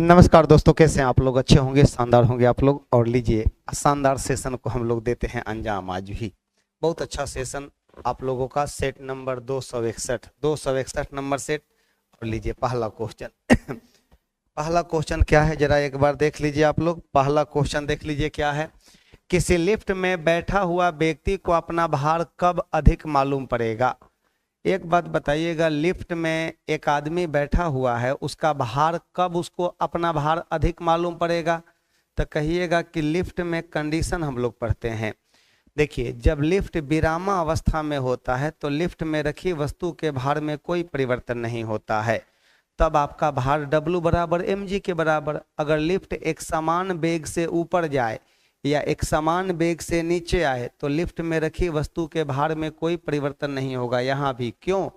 नमस्कार दोस्तों, कैसे हैं आप लोग? अच्छे होंगे, शानदार होंगे आप लोग। और लीजिए, शानदार सेशन को हम लोग देते हैं अंजाम आज भी। बहुत अच्छा सेशन आप लोगों का। Set number 261 number set. और लीजिए पहला क्वेश्चन पहला क्वेश्चन क्या है जरा एक बार देख लीजिए आप लोग। पहला क्वेश्चन देख लीजिए क्या है। किसी लिफ्ट में बैठा हुआ व्यक्ति को अपना भार कब अधिक मालूम पड़ेगा? एक बात बताइएगा, लिफ्ट में एक आदमी बैठा हुआ है, उसका भार कब उसको अपना भार अधिक मालूम पड़ेगा? तो कहिएगा कि लिफ्ट में कंडीशन हम लोग पढ़ते हैं। देखिए, जब लिफ्ट विरामा अवस्था में होता है तो लिफ्ट में रखी वस्तु के भार में कोई परिवर्तन नहीं होता है। तब आपका भार W बराबर mg के बराबर। अगर लिफ्ट एक समान वेग से ऊपर जाए या एक समान वेग से नीचे आए तो लिफ्ट में रखी वस्तु के भार में कोई परिवर्तन नहीं होगा। यहाँ भी क्यों?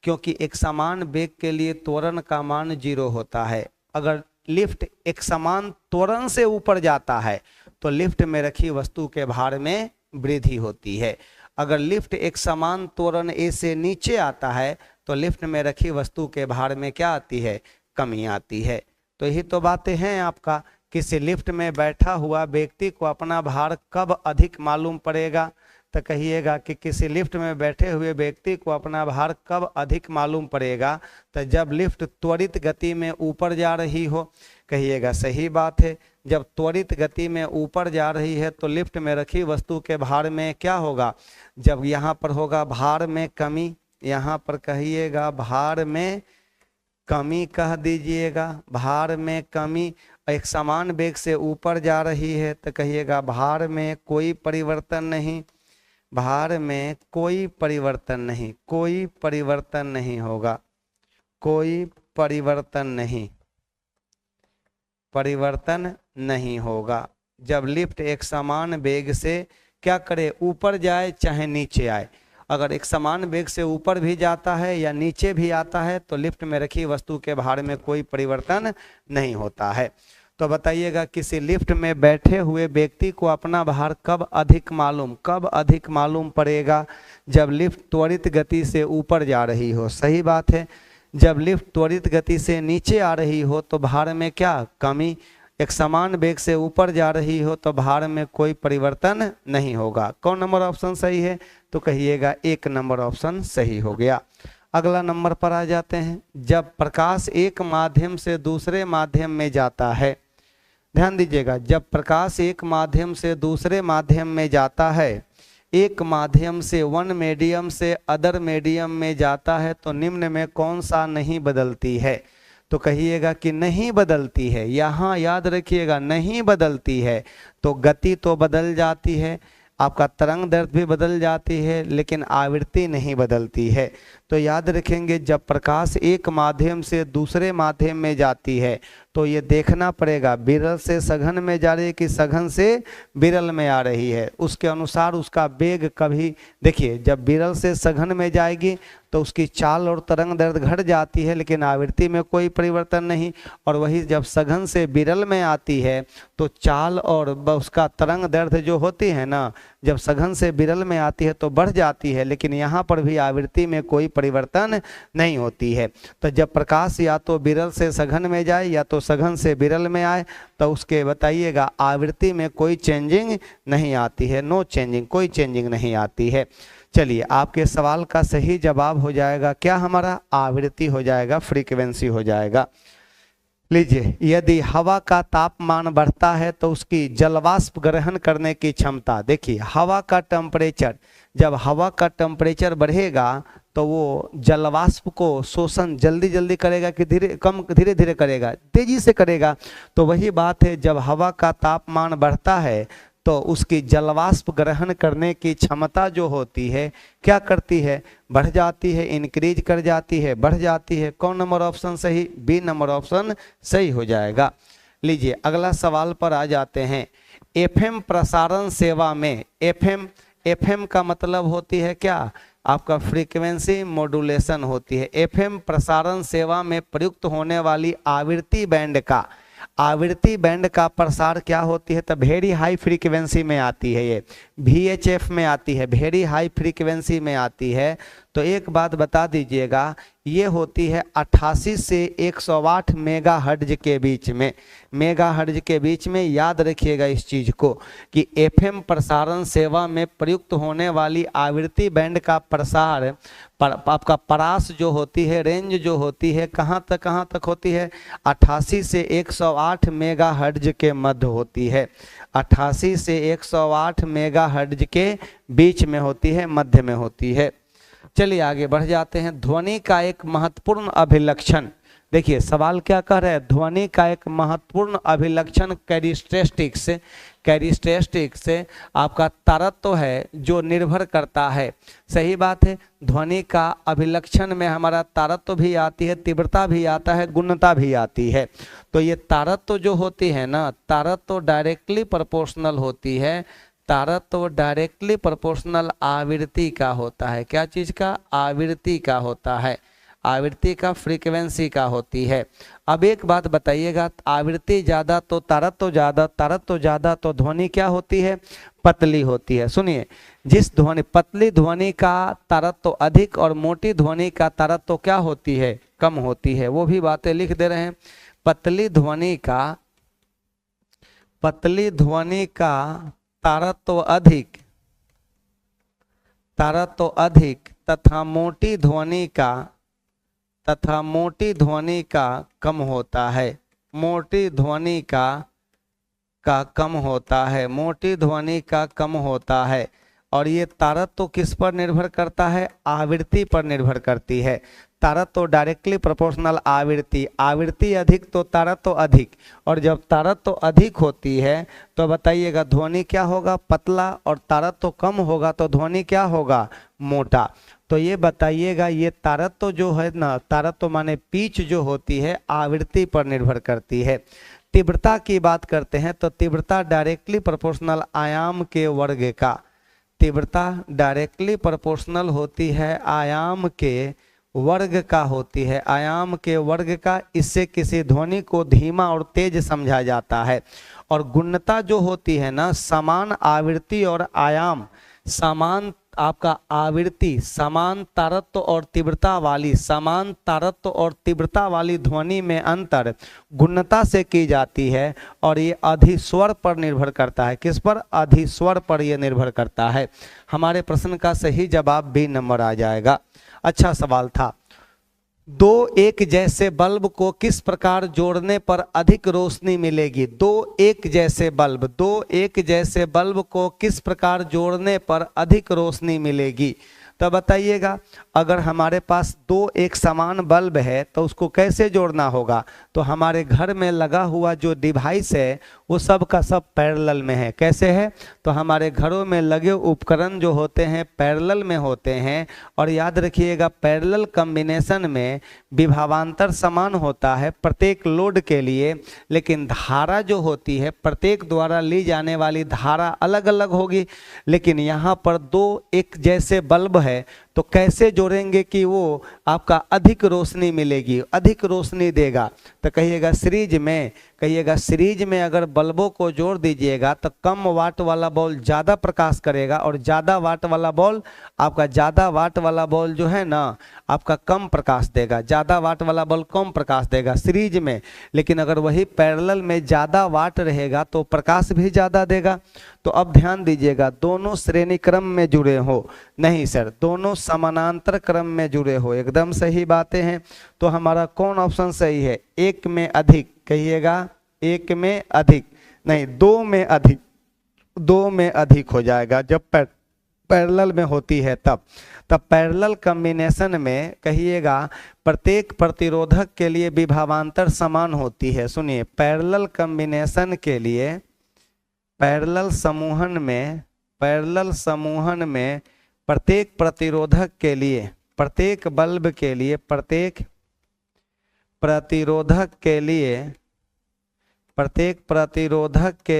क्योंकि एक समान वेग के लिए त्वरण का मान 0 होता है। अगर लिफ्ट एक समान त्वरण से ऊपर जाता है तो लिफ्ट में रखी वस्तु के भार में वृद्धि होती है। अगर लिफ्ट एक समान त्वरण A से नीचे आता है तो लिफ्ट में रखी वस्तु के भार में क्या आती है? कमी आती है। तो यही तो बातें हैं आपका। किसी लिफ्ट में बैठा हुआ व्यक्ति को अपना भार कब अधिक मालूम पड़ेगा? तो कहिएगा कि किसी लिफ्ट में बैठे हुए व्यक्ति को अपना भार कब अधिक मालूम पड़ेगा? तो जब लिफ्ट त्वरित गति में ऊपर जा रही हो। कहिएगा सही बात है। जब त्वरित गति में ऊपर जा रही है तो लिफ्ट में रखी वस्तु के भार में क्या होगा? जब यहाँ पर होगा भार में कमी, यहाँ पर कहिएगा भार में कमी कह दीजिएगा, भार में कमी। एक समान वेग से ऊपर जा रही है तो कहिएगा भार में कोई परिवर्तन नहीं, भार में कोई परिवर्तन नहीं, कोई परिवर्तन नहीं होगा, कोई परिवर्तन नहीं, परिवर्तन नहीं होगा। जब लिफ्ट एक समान वेग से क्या करे? ऊपर जाए चाहे नीचे आए। अगर एक समान वेग से ऊपर भी जाता है या नीचे भी आता है तो लिफ्ट में रखी वस्तु के भार में कोई परिवर्तन नहीं होता है। तो बताइएगा, किसी लिफ्ट में बैठे हुए व्यक्ति को अपना भार कब अधिक मालूम पड़ेगा? जब लिफ्ट त्वरित गति से ऊपर जा रही हो। सही बात है। जब लिफ्ट त्वरित गति से नीचे आ रही हो तो भार में क्या? कमी। एक समान वेग से ऊपर जा रही हो तो भार में कोई परिवर्तन नहीं होगा। कौन नंबर ऑप्शन सही है? तो कहिएगा 1 नंबर ऑप्शन सही हो गया। अगला नंबर पर आ जाते हैं। जब प्रकाश एक माध्यम से दूसरे माध्यम में जाता है, ध्यान दीजिएगा, जब प्रकाश एक माध्यम से दूसरे माध्यम में जाता है, एक माध्यम से वन मीडियम से अदर मीडियम में जाता है तो निम्न में कौन सा नहीं बदलती है? तो कहिएगा कि नहीं बदलती है। यहाँ याद रखिएगा, नहीं बदलती है। तो गति तो बदल जाती है, आपका तरंग दैर्ध्य भी बदल जाती है, लेकिन आवृत्ति नहीं बदलती है। तो याद रखेंगे, जब प्रकाश एक माध्यम से दूसरे माध्यम में जाती है तो ये देखना पड़ेगा विरल से सघन में जा रही है कि सघन से विरल में आ रही है। उसके अनुसार उसका वेग कभी, देखिए, जब विरल से सघन में जाएगी तो उसकी चाल और तरंग दैर्ध्य घट जाती है लेकिन आवृत्ति में कोई परिवर्तन नहीं। और वही जब सघन से विरल में आती है तो चाल और उसका तरंग दैर्ध्य जो होती है ना, जब सघन से विरल में आती है तो बढ़ जाती है, लेकिन यहाँ पर भी आवृत्ति में कोई परिवर्तन नहीं होती है। तो जब प्रकाश या तो विरल से सघन में जाए या तो सघन से विरल में आए तो उसके बताइएगा आवृत्ति में कोई चेंजिंग नहीं आती है। नो चेंजिंग, कोई चेंजिंग नहीं आती है। चलिए, आपके सवाल का सही जवाब हो जाएगा क्या? हमारा आवृत्ति हो जाएगा, फ्रीक्वेंसी हो जाएगा। लीजिए, यदि हवा का तापमान बढ़ता है तो उसकी जलवाष्प ग्रहण करने की क्षमता, देखिए हवा का टेम्परेचर, जब हवा का टेम्परेचर बढ़ेगा तो वो जलवाष्प को शोषण जल्दी करेगा कि धीरे धीरे करेगा? तेजी से करेगा। तो वही बात है, जब हवा का तापमान बढ़ता है तो उसकी जलवाष्प ग्रहण करने की क्षमता जो होती है क्या करती है? बढ़ जाती है, इंक्रीज कर जाती है, बढ़ जाती है। कौन नंबर ऑप्शन सही? बी नंबर ऑप्शन सही हो जाएगा। लीजिए, अगला सवाल पर आ जाते हैं। एफएम प्रसारण सेवा में, एफएम का मतलब होती है क्या? आपका फ्रीक्वेंसी मॉड्यूलेशन होती है। एफएम प्रसारण सेवा में प्रयुक्त होने वाली आवृत्ति बैंड का प्रसार क्या होती है? तो वेरी हाई फ्रीक्वेंसी में आती है। ये VHF में आती है, वेरी हाई फ्रीक्वेंसी में आती है। तो एक बात बता दीजिएगा, ये होती है 88 से 108 मेगाहर्ट्ज के बीच में। मेगाहर्ट्ज के बीच में याद रखिएगा इस चीज को कि एफएम प्रसारण सेवा में प्रयुक्त होने वाली आवृत्ति बैंड का प्रसार आपका परास जो होती है, रेंज जो होती है, कहाँ तक होती है? 88 से 108 मेगाहर्ट्ज के मध्य होती है। 88 से 108 मेगाहर्ट्ज के बीच में होती है, मध्य में होती है। चलिए आगे बढ़ जाते हैं। ध्वनि का एक महत्वपूर्ण अभिलक्षण, देखिए सवाल क्या कर रहा है, ध्वनि का एक महत्वपूर्ण अभिलक्षण कैरेक्टरिस्टिक्स से आपका तारतम्य है जो निर्भर करता है। सही बात है, ध्वनि का अभिलक्षण में हमारा तारतम्य भी आती है, तीव्रता भी आता है, गुणता भी आती है। तो ये तारतम्य जो होती है ना, तारतम्य डायरेक्टली प्रोपोर्शनल होती है। तारतम्य डायरेक्टली प्रोपोर्शनल आवृत्ति का होता है। क्या चीज का? आवृत्ति का होता है, आवृत्ति का, फ्रीक्वेंसी का होती है। अब एक बात बताइएगा, आवृत्ति ज्यादा तो तारतम्य ज्यादा, तारतम्य ज्यादा तो ध्वनि क्या होती है? पतली होती है। सुनिए, जिस ध्वनि, पतली ध्वनि का तारतम्य अधिक और मोटी ध्वनि का तारतम्य क्या होती है? कम होती है। वो भी बातें लिख दे रहे हैं। पतली ध्वनि का तारतम्य अधिक तथा मोटी ध्वनि का कम होता है। मोटी ध्वनि का कम होता है, मोटी ध्वनि का कम होता है। और ये तारतम्य किस पर निर्भर करता है? आवृत्ति पर निर्भर करती है। तारतम्य डायरेक्टली प्रोपोर्शनल आवृत्ति, आवृत्ति अधिक तो तारतम्य अधिक, और जब तारतम्य अधिक होती है तो बताइएगा ध्वनि क्या होगा? पतला, और तारतम्य कम होगा तो ध्वनि क्या होगा? मोटा। तो ये बताइएगा, ये तारतम्य जो है ना, तारतम्य माने पिच जो होती है, आवृत्ति पर निर्भर करती है। तीव्रता की बात करते हैं तो तीव्रता डायरेक्टली प्रोपोर्शनल आयाम के वर्ग का, तीव्रता डायरेक्टली प्रोपोर्शनल होती है आयाम के वर्ग का होती है, आयाम के वर्ग का। इससे किसी ध्वनि को धीमा और तेज समझा जाता है। और गुणता जो होती है ना, समान आवृत्ति और आयाम, समान आपका आवृत्ति, समान तारतम्य और तीव्रता वाली, समान तारतम्य और तीव्रता वाली ध्वनि में अंतर गुणता से की जाती है। और ये अधिस्वर पर निर्भर करता है। किस पर? अधिस्वर पर ये निर्भर करता है। हमारे प्रश्न का सही जवाब बी नंबर आ जाएगा। अच्छा सवाल था। दो एक जैसे बल्ब को किस प्रकार जोड़ने पर अधिक रोशनी मिलेगी? दो एक जैसे बल्ब को किस प्रकार जोड़ने पर अधिक रोशनी मिलेगी? तो बताइएगा, अगर हमारे पास दो एक समान बल्ब है तो उसको कैसे जोड़ना होगा? तो हमारे घर में लगा हुआ जो डिवाइस है वो सब का सब पैरेलल में है। कैसे है? तो हमारे घरों में लगे उपकरण जो होते हैं पैरेलल में होते हैं। और याद रखिएगा, पैरेलल कॉम्बिनेशन में विभवांतर समान होता है प्रत्येक लोड के लिए, लेकिन धारा जो होती है प्रत्येक द्वारा ली जाने वाली धारा अलग अलग होगी। लेकिन यहाँ पर दो एक जैसे बल्ब है तो कैसे जोड़ेंगे कि वो आपका अधिक रोशनी मिलेगी, अधिक रोशनी देगा? तो कहिएगा सीरीज में अगर बल्बों को जोड़ दीजिएगा तो कम वाट वाला बल्ब ज़्यादा प्रकाश करेगा, और ज़्यादा वाट वाला बल्ब आपका, ज़्यादा वाट वाला बल्ब जो है ना आपका कम प्रकाश देगा, ज़्यादा वाट वाला बल्ब कम प्रकाश देगा सीरीज में। लेकिन अगर वही पैरेलल में ज़्यादा वाट रहेगा तो प्रकाश भी ज़्यादा देगा। तो अब ध्यान दीजिएगा, दोनों श्रेणी क्रम में जुड़े हो, नहीं सर, दोनों समानांतर क्रम में जुड़े हो, एकदम सही बातें हैं। तो हमारा कौन ऑप्शन सही है? एक में अधिक, कहिएगा एक में अधिक, नहीं दो में अधिक, दो में अधिक हो जाएगा जब पैरेलल में होती है तब पैरेलल कॉम्बिनेशन में कहिएगा प्रत्येक प्रतिरोधक के लिए विभवांतर समान होती है। सुनिए, पैरेलल कॉम्बिनेशन के लिए पैरेलल समूहन में प्रत्येक प्रतिरोधक के लिए, प्रत्येक बल्ब के लिए, प्रत्येक प्रतिरोधक के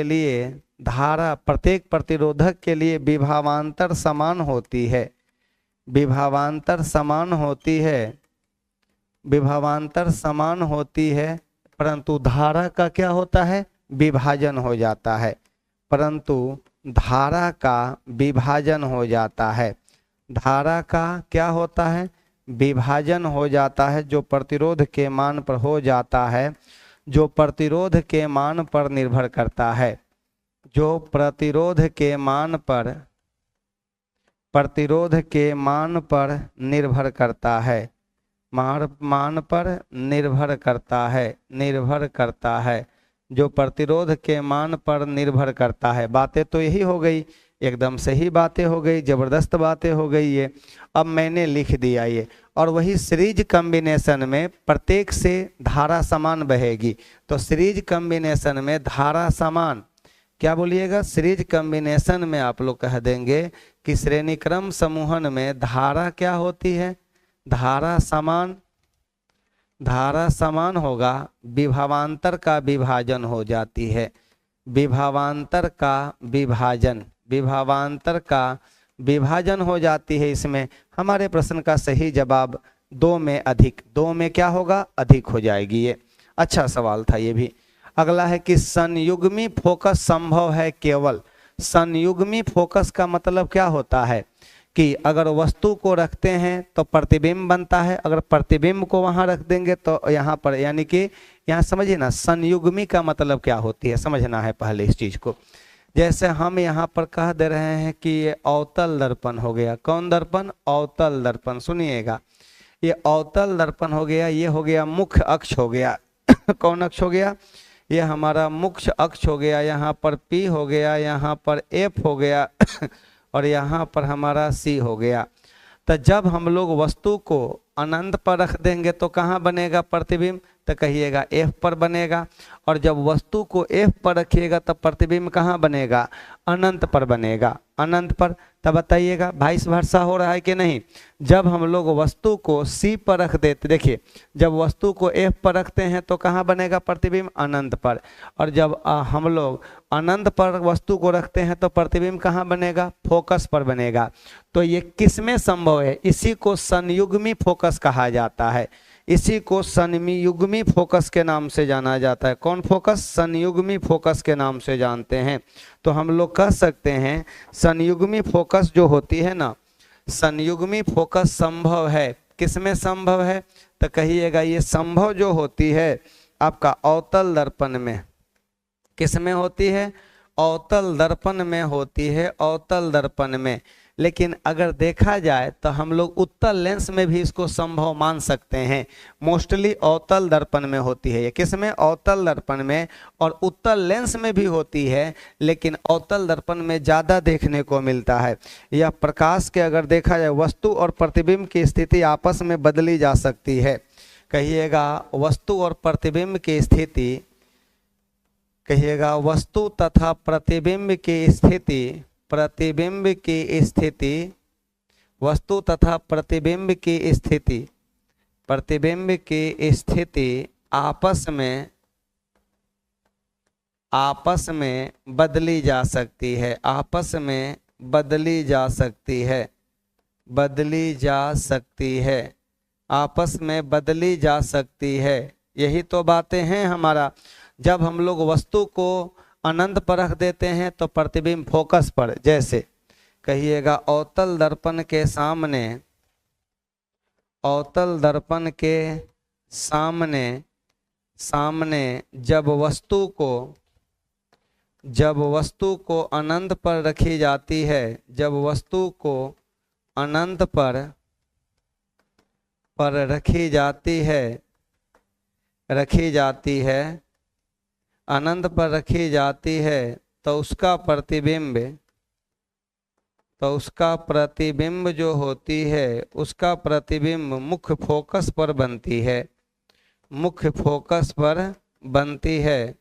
लिए धारा, प्रत्येक प्रतिरोधक के लिए विभवांतर समान होती है, विभवांतर समान होती है, परंतु धारा का क्या होता है? विभाजन हो जाता है, परंतु धारा का विभाजन हो जाता है। धारा का क्या होता है, विभाजन हो जाता है, जो प्रतिरोध के मान पर हो जाता है, जो प्रतिरोध के मान पर निर्भर करता है, जो प्रतिरोध के मान पर, प्रतिरोध के मान पर निर्भर करता है, मान पर निर्भर करता है, निर्भर करता है, जो प्रतिरोध के मान पर निर्भर करता है। बातें तो यही हो गई, एकदम सही बातें हो गई, जबरदस्त बातें हो गई ये। अब मैंने लिख दिया ये, और वही सीरीज कॉम्बिनेशन में प्रत्येक से धारा समान बहेगी, तो सीरीज कॉम्बिनेशन में धारा समान, क्या बोलिएगा, सीरीज कॉम्बिनेशन में आप लोग कह देंगे कि श्रेणी क्रम समूहन में धारा क्या होती है, धारा समान, धारा समान होगा, विभवांतर का विभाजन हो जाती है, विभवांतर का विभाजन, विभवांतर का विभाजन हो जाती है। इसमें हमारे प्रश्न का सही जवाब 2 में अधिक, 2 में क्या होगा, अधिक हो जाएगी ये। अच्छा सवाल था ये भी। अगला है कि संयुग्मी फोकस संभव है केवल, संयुग्मी फोकस का मतलब क्या होता है कि अगर वस्तु को रखते हैं तो प्रतिबिंब बनता है, अगर प्रतिबिंब को वहां रख देंगे तो यहाँ पर, यानी कि यहाँ समझिए ना, संयुग्मी का मतलब क्या होती है, समझना है पहले इस चीज को। जैसे हम यहाँ पर कह दे रहे हैं कि ये अवतल दर्पण हो गया, कौन दर्पण, अवतल दर्पण, सुनिएगा, ये अवतल दर्पण हो गया, ये हो गया मुख्य अक्ष हो गया कौन अक्ष हो गया, ये हमारा मुख्य अक्ष हो गया, यहाँ पर P हो गया, यहाँ पर F हो गया और यहाँ पर हमारा C हो गया। तो जब हम लोग वस्तु को अनंत पर रख देंगे तो कहाँ बनेगा प्रतिबिंब, तो कहिएगा F पर बनेगा, और जब वस्तु को F पर रखिएगा तो प्रतिबिंब कहाँ बनेगा, अनंत पर बनेगा, अनंत पर। तब बताइएगा वाइस वर्सा हो रहा है कि नहीं। जब हम लोग वस्तु को C पर रख देते, देखिए जब वस्तु को F पर रखते हैं तो कहाँ बनेगा प्रतिबिंब, अनंत पर, और जब हम लोग अनंत पर वस्तु को रखते हैं तो प्रतिबिंब कहाँ बनेगा, फोकस पर बनेगा। तो ये किसमें संभव है, इसी को संयुग्मी फोकस कहा जाता है, इसी को संयुग्मी फोकस के नाम से जाना जाता है। कौन फोकस, संयुग्मी फोकस के नाम से जानते हैं। तो हम लोग कह सकते हैं संयुग्मी फोकस जो होती है ना, संयुग्मी फोकस संभव है, किसमें संभव है, तो कहिएगा ये संभव जो होती है आपका अवतल दर्पण में, किसमें होती है, अवतल दर्पण में होती है, अवतल दर्पण में। लेकिन अगर देखा जाए तो हम लोग उत्तल लेंस में भी इसको संभव मान सकते हैं, मोस्टली अवतल दर्पण में होती है ये, किसमें, अवतल दर्पण में, और उत्तल लेंस में भी होती है, लेकिन अवतल दर्पण में ज़्यादा देखने को मिलता है। यह प्रकाश के अगर देखा जाए वस्तु और प्रतिबिंब की स्थिति आपस में बदली जा सकती है, कहिएगा वस्तु और प्रतिबिंब की स्थिति, कहिएगा वस्तु तथा प्रतिबिंब की स्थिति, प्रतिबिंब की स्थिति, वस्तु तथा प्रतिबिंब की स्थिति, प्रतिबिंब की स्थिति आपस में बदली जा सकती है, आपस में बदली जा सकती है, बदली जा सकती है, आपस में बदली जा सकती है। यही तो बातें हैं हमारा। जब हम लोग वस्तु को अनंत पर रख देते हैं तो प्रतिबिंब फोकस पर, जैसे कहिएगा अवतल दर्पण के सामने, अवतल दर्पण के सामने, सामने जब वस्तु को अनंत पर रखी जाती है, जब वस्तु को अनंत पर रखी जाती है, रखी जाती है, अनंत पर रखी जाती है, तो उसका प्रतिबिंब, तो उसका प्रतिबिंब जो होती है, उसका प्रतिबिंब मुख्य फोकस पर बनती है, मुख्य फोकस पर बनती है,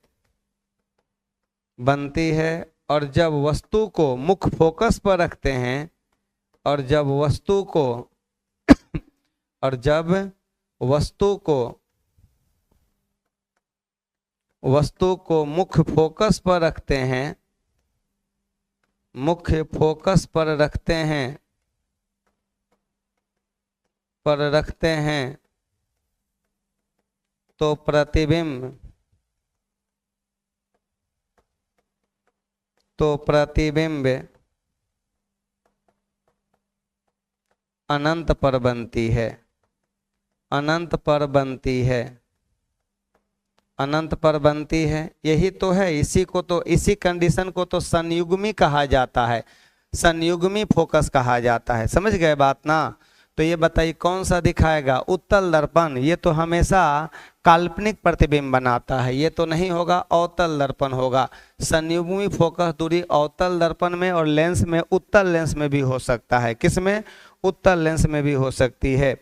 बनती है। और जब वस्तु को मुख्य फोकस पर रखते हैं, और जब वस्तु को और जब वस्तु को मुख्य फोकस पर रखते हैं, मुख्य फोकस पर रखते हैं, पर रखते हैं, तो प्रतिबिंब, तो प्रतिबिंब अनंत पर बनती है, अनंत पर बनती है, अनंत पर बनती है। यही तो है, इसी को तो, इसी कंडीशन को तो संयुग्मी कहा जाता है, संयुग्मी फोकस कहा जाता है। समझ गए बात ना। तो ये बताइए कौन सा दिखाएगा? उत्तल दर्पण। ये तो हमेशा काल्पनिक प्रतिबिंब बनाता है, ये तो नहीं होगा, अवतल दर्पण होगा। संयुग्मी फोकस दूरी अवतल दर्पण में और लेंस में, उत्तल लेंस में भी हो सकता है। किसमें? उत्तल लेंस में भी हो सकती है।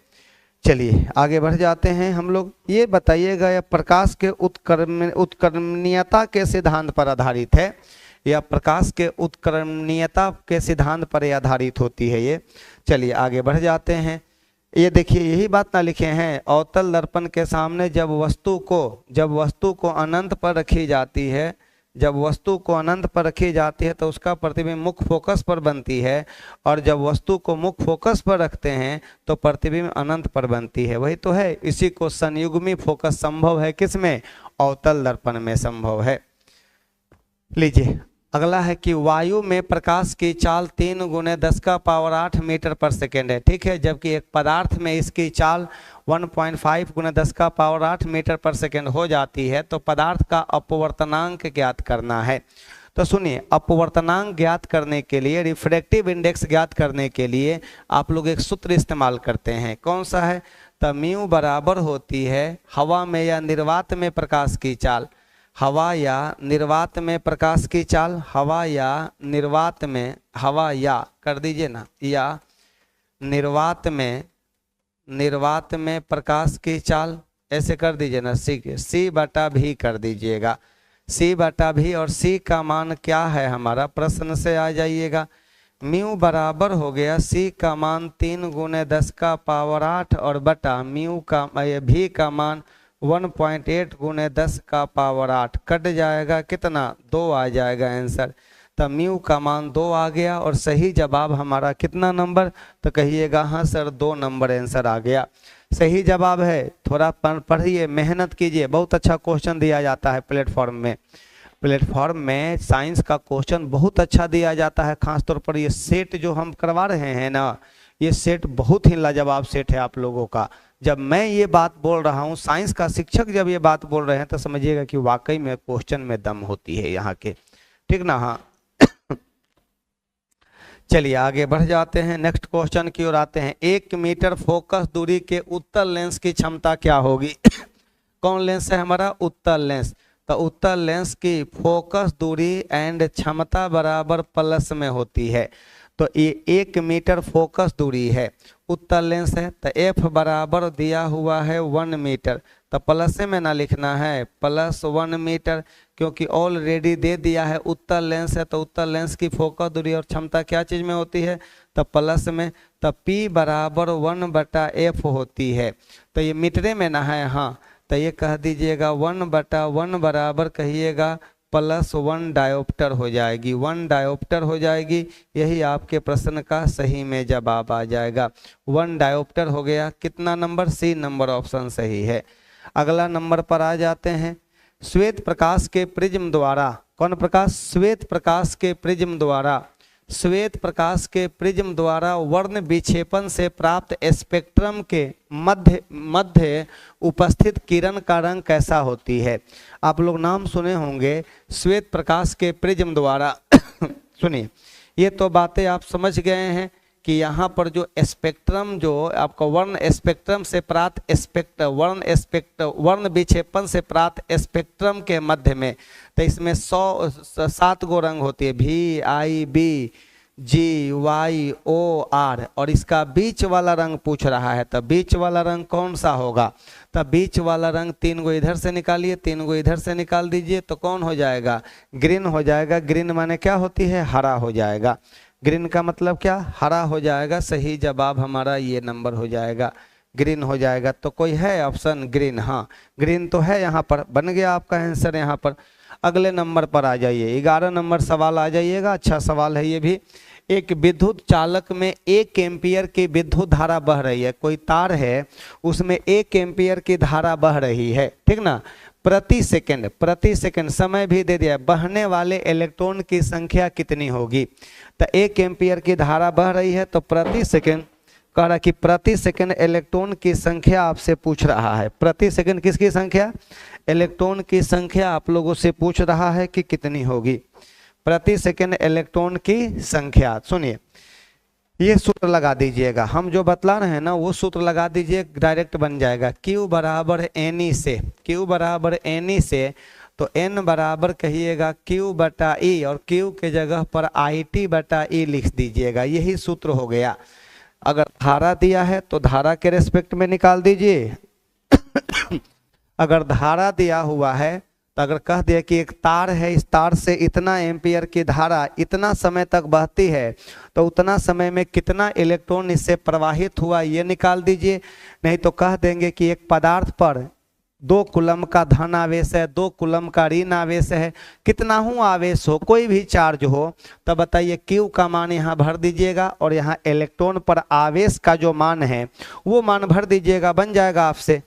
चलिए आगे बढ़ जाते हैं हम लोग। ये बताइएगा, यह प्रकाश के उत्कर्मणीयता के सिद्धांत पर आधारित है, या प्रकाश के उत्कर्मणीयता के सिद्धांत पर आधारित होती है ये। चलिए आगे बढ़ जाते हैं। ये देखिए, यही बात ना लिखे हैं, अवतल दर्पण के सामने जब वस्तु को अनंत पर रखी जाती है, जब वस्तु को अनंत पर रखी जाती है तो उसका प्रतिबिंब मुख्य फोकस पर बनती है, और जब वस्तु को मुख्य फोकस पर रखते हैं तो प्रतिबिंब अनंत पर बनती है। वही तो है, इसी को संयुग्मी फोकस संभव है किसमें? अवतल दर्पण में संभव है। लीजिए अगला है कि वायु में प्रकाश की चाल 3 × 10⁸ मीटर पर सेकेंड है, ठीक है, जबकि एक पदार्थ में इसकी चाल 1.5 × 10⁸ मीटर पर सेकेंड हो जाती है। तो पदार्थ का अपवर्तनांक ज्ञात करना है। तो सुनिए, अपवर्तनांक ज्ञात करने के लिए, रिफ्रैक्टिव इंडेक्स ज्ञात करने के लिए आप लोग एक सूत्र इस्तेमाल करते हैं। कौन सा है? तो म्यू बराबर होती है हवा में या निर्वात में प्रकाश की चाल, हवा या निर्वात में प्रकाश की चाल, हवा या निर्वात में, हवा या कर दीजिए ना, या निर्वात में प्रकाश की चाल, ऐसे कर दीजिए ना, सी बटा भी कर दीजिएगा, सी बटा भी। और सी का मान क्या है हमारा? प्रश्न से आ जाइएगा। म्यू बराबर हो गया सी का मान 3 × 10⁸ और बटा म्यू का भी का मान 1.8 × 10⁸ कट जाएगा, कितना? 2 आ जाएगा आंसर। तो म्यू का मान 2 आ गया, और सही जवाब हमारा कितना नंबर? तो कहिएगा हाँ सर 2 नंबर आंसर आ गया, सही जवाब है। थोड़ा पढ़िए, मेहनत कीजिए, बहुत अच्छा क्वेश्चन दिया जाता है प्लेटफॉर्म में। प्लेटफॉर्म में साइंस का क्वेश्चन बहुत अच्छा दिया जाता है, खासतौर पर ये सेट जो हम करवा रहे हैं ना, ये सेट बहुत ही लाजवाब सेट है आप लोगों का। जब मैं ये बात बोल रहा हूँ, साइंस का शिक्षक जब ये बात बोल रहे हैं, तो समझिएगा कि वाकई में क्वेश्चन में दम होती है यहाँ के, ठीक ना। हाँ चलिए आगे बढ़ जाते हैं, नेक्स्ट क्वेश्चन की ओर आते हैं। 1 मीटर फोकस दूरी के उत्तल लेंस की क्षमता क्या होगी? कौन लेंस है हमारा? उत्तल लेंस। तो उत्तल लेंस की फोकस दूरी एंड क्षमता बराबर प्लस में होती है। तो ये 1 मीटर फोकस दूरी है, उत्तल लेंस है, तो एफ बराबर दिया हुआ है 1 मीटर। तो प्लस में ना लिखना है, +1 मीटर, क्योंकि ऑलरेडी दे दिया है उत्तल लेंस है। तो उत्तल लेंस की फोकस दूरी और क्षमता क्या चीज़ में होती है? तो प्लस में। तो P बराबर 1/f होती है। तो ये मीटरे में ना है, हाँ, तो ये कह दीजिएगा 1/1 बराबर कहिएगा +1 डायोप्टर हो जाएगी, 1 डायोप्टर हो जाएगी। यही आपके प्रश्न का सही में जवाब आ जाएगा, 1 डायोप्टर हो गया। कितना नंबर? सी नंबर ऑप्शन सही है। अगला नंबर पर आ जाते हैं। श्वेत प्रकाश के प्रिज्म द्वारा, कौन प्रकाश? श्वेत प्रकाश के प्रिज्म द्वारा, श्वेत प्रकाश के प्रिज्म द्वारा वर्ण विक्षेपण से प्राप्त स्पेक्ट्रम के मध्य उपस्थित किरण का रंग कैसा होती है? आप लोग नाम सुने होंगे श्वेत प्रकाश के प्रिज्म द्वारा। सुनिए, ये तो बातें आप समझ गए हैं कि यहाँ पर जो स्पेक्ट्रम, जो आपका वर्ण स्पेक्ट्रम से प्राप्त वर्ण विक्षेपण से प्राप्त स्पेक्ट्रम के मध्य में, तो इसमें 7 गो रंग होती है, VIB GYOR, और इसका बीच वाला रंग पूछ रहा है। तो बीच वाला रंग कौन सा होगा? तो बीच वाला रंग 3 गो इधर से निकालिए, 3 गो इधर से निकाल दीजिए, तो कौन हो जाएगा? ग्रीन हो जाएगा। ग्रीन माने क्या होती है? हरा हो जाएगा। ग्रीन का मतलब क्या? हरा हो जाएगा। सही जवाब हमारा ये नंबर हो जाएगा, ग्रीन हो जाएगा। तो कोई है ऑप्शन ग्रीन? हाँ, ग्रीन तो है, यहाँ पर बन गया आपका आंसर। यहाँ पर अगले नंबर पर आ जाइए, 11 नंबर सवाल आ जाइएगा। अच्छा सवाल है ये भी। एक विद्युत चालक में 1 एम्पियर की विद्युत धारा बह रही है, कोई तार है उसमें 1 एम्पियर की धारा बह रही है, ठीक ना। प्रति सेकंड समय भी दे दिया, बहने वाले इलेक्ट्रॉन की संख्या कितनी होगी? तो 1 एम्पियर की धारा बह रही है, तो प्रति सेकंड कह रहा कि प्रति सेकंड इलेक्ट्रॉन की संख्या आपसे पूछ रहा है। प्रति सेकंड किसकी संख्या? इलेक्ट्रॉन की संख्या आप लोगों से पूछ रहा है कि कितनी होगी। प्रति सेकंड इलेक्ट्रॉन की संख्या। सुनिए, ये सूत्र लगा दीजिएगा, हम जो बतला रहे हैं ना वो सूत्र लगा दीजिए, डायरेक्ट बन जाएगा। Q बराबर NE से, Q बराबर NE से, तो N बराबर कहिएगा Q बटा E और Q के जगह पर IT बटा E लिख दीजिएगा। यही सूत्र हो गया। अगर धारा दिया है तो धारा के रेस्पेक्ट में निकाल दीजिए। अगर धारा दिया हुआ है तो अगर कह दिया कि एक तार है, इस तार से इतना एम्पियर की धारा इतना समय तक बहती है, तो उतना समय में कितना इलेक्ट्रॉन इससे प्रवाहित हुआ ये निकाल दीजिए। नहीं तो कह देंगे कि एक पदार्थ पर 2 कूलम का धन आवेश है, 2 कूलम का ऋण आवेश है, कितना हूँ आवेश हो, कोई भी चार्ज हो, तब बताइए Q का मान यहाँ भर दीजिएगा और यहाँ इलेक्ट्रॉन पर आवेश का जो मान है वो मान भर दीजिएगा, बन जाएगा आपसे।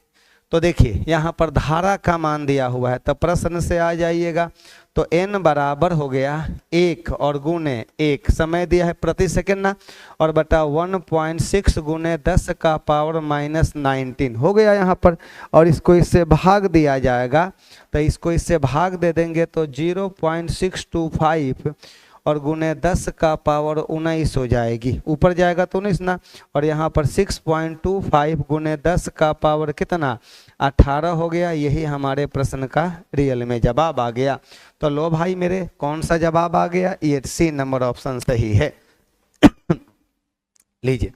तो देखिए यहाँ पर धारा का मान दिया हुआ है, तब प्रश्न से आ जाइएगा। तो N बराबर हो गया 1 और गुने 1, समय दिया है प्रति सेकंड ना, और बटा 1.6 गुने 10 का पावर -19 हो गया यहाँ पर। और इसको इससे भाग दिया जाएगा, तो इसको इससे भाग दे देंगे तो 0.625 और गुने 10 का पावर 19 हो जाएगी। ऊपर जाएगा तो 19 ना, और यहाँ पर 6.25 गुने 10 का पावर कितना 18 हो गया। यही हमारे प्रश्न का रियल में जवाब आ गया। तो लो भाई मेरे, कौन सा जवाब आ गया? ये C नंबर ऑप्शन सही है। लीजिए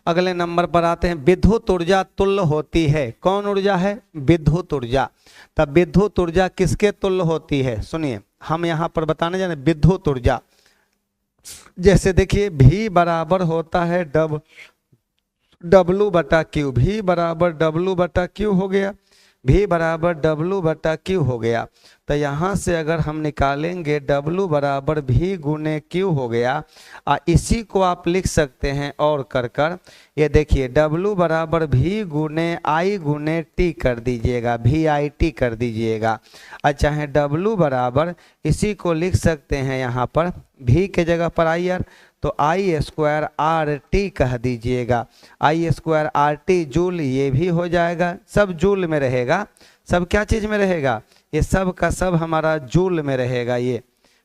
अगले नंबर पर आते हैं। विद्युत ऊर्जा तुल्य होती है। कौन ऊर्जा है? विद्युत ऊर्जा। तब विद्युत ऊर्जा किसके तुल्य होती है? सुनिए, हम यहाँ पर बताने जा रहे हैं विद्युत ऊर्जा। जैसे देखिए V बराबर होता है W बटा Q, V बराबर W बटा Q हो गया, V बराबर W बटा Q हो गया। तो यहाँ से अगर हम निकालेंगे W बराबर V गुने Q हो गया, इसी को आप लिख सकते हैं और कर ये देखिए W बराबर V गुने I गुने T कर दीजिएगा, VIT कर दीजिएगा। अच्छा है, W बराबर इसी को लिख सकते हैं यहाँ पर V के जगह पर IR, तो I² RT कह दीजिएगा। I² RT जूल, ये भी हो जाएगा, सब जूल में रहेगा। सब क्या चीज़ में रहेगा? ये सब का सब हमारा जूल में रहेगा। ये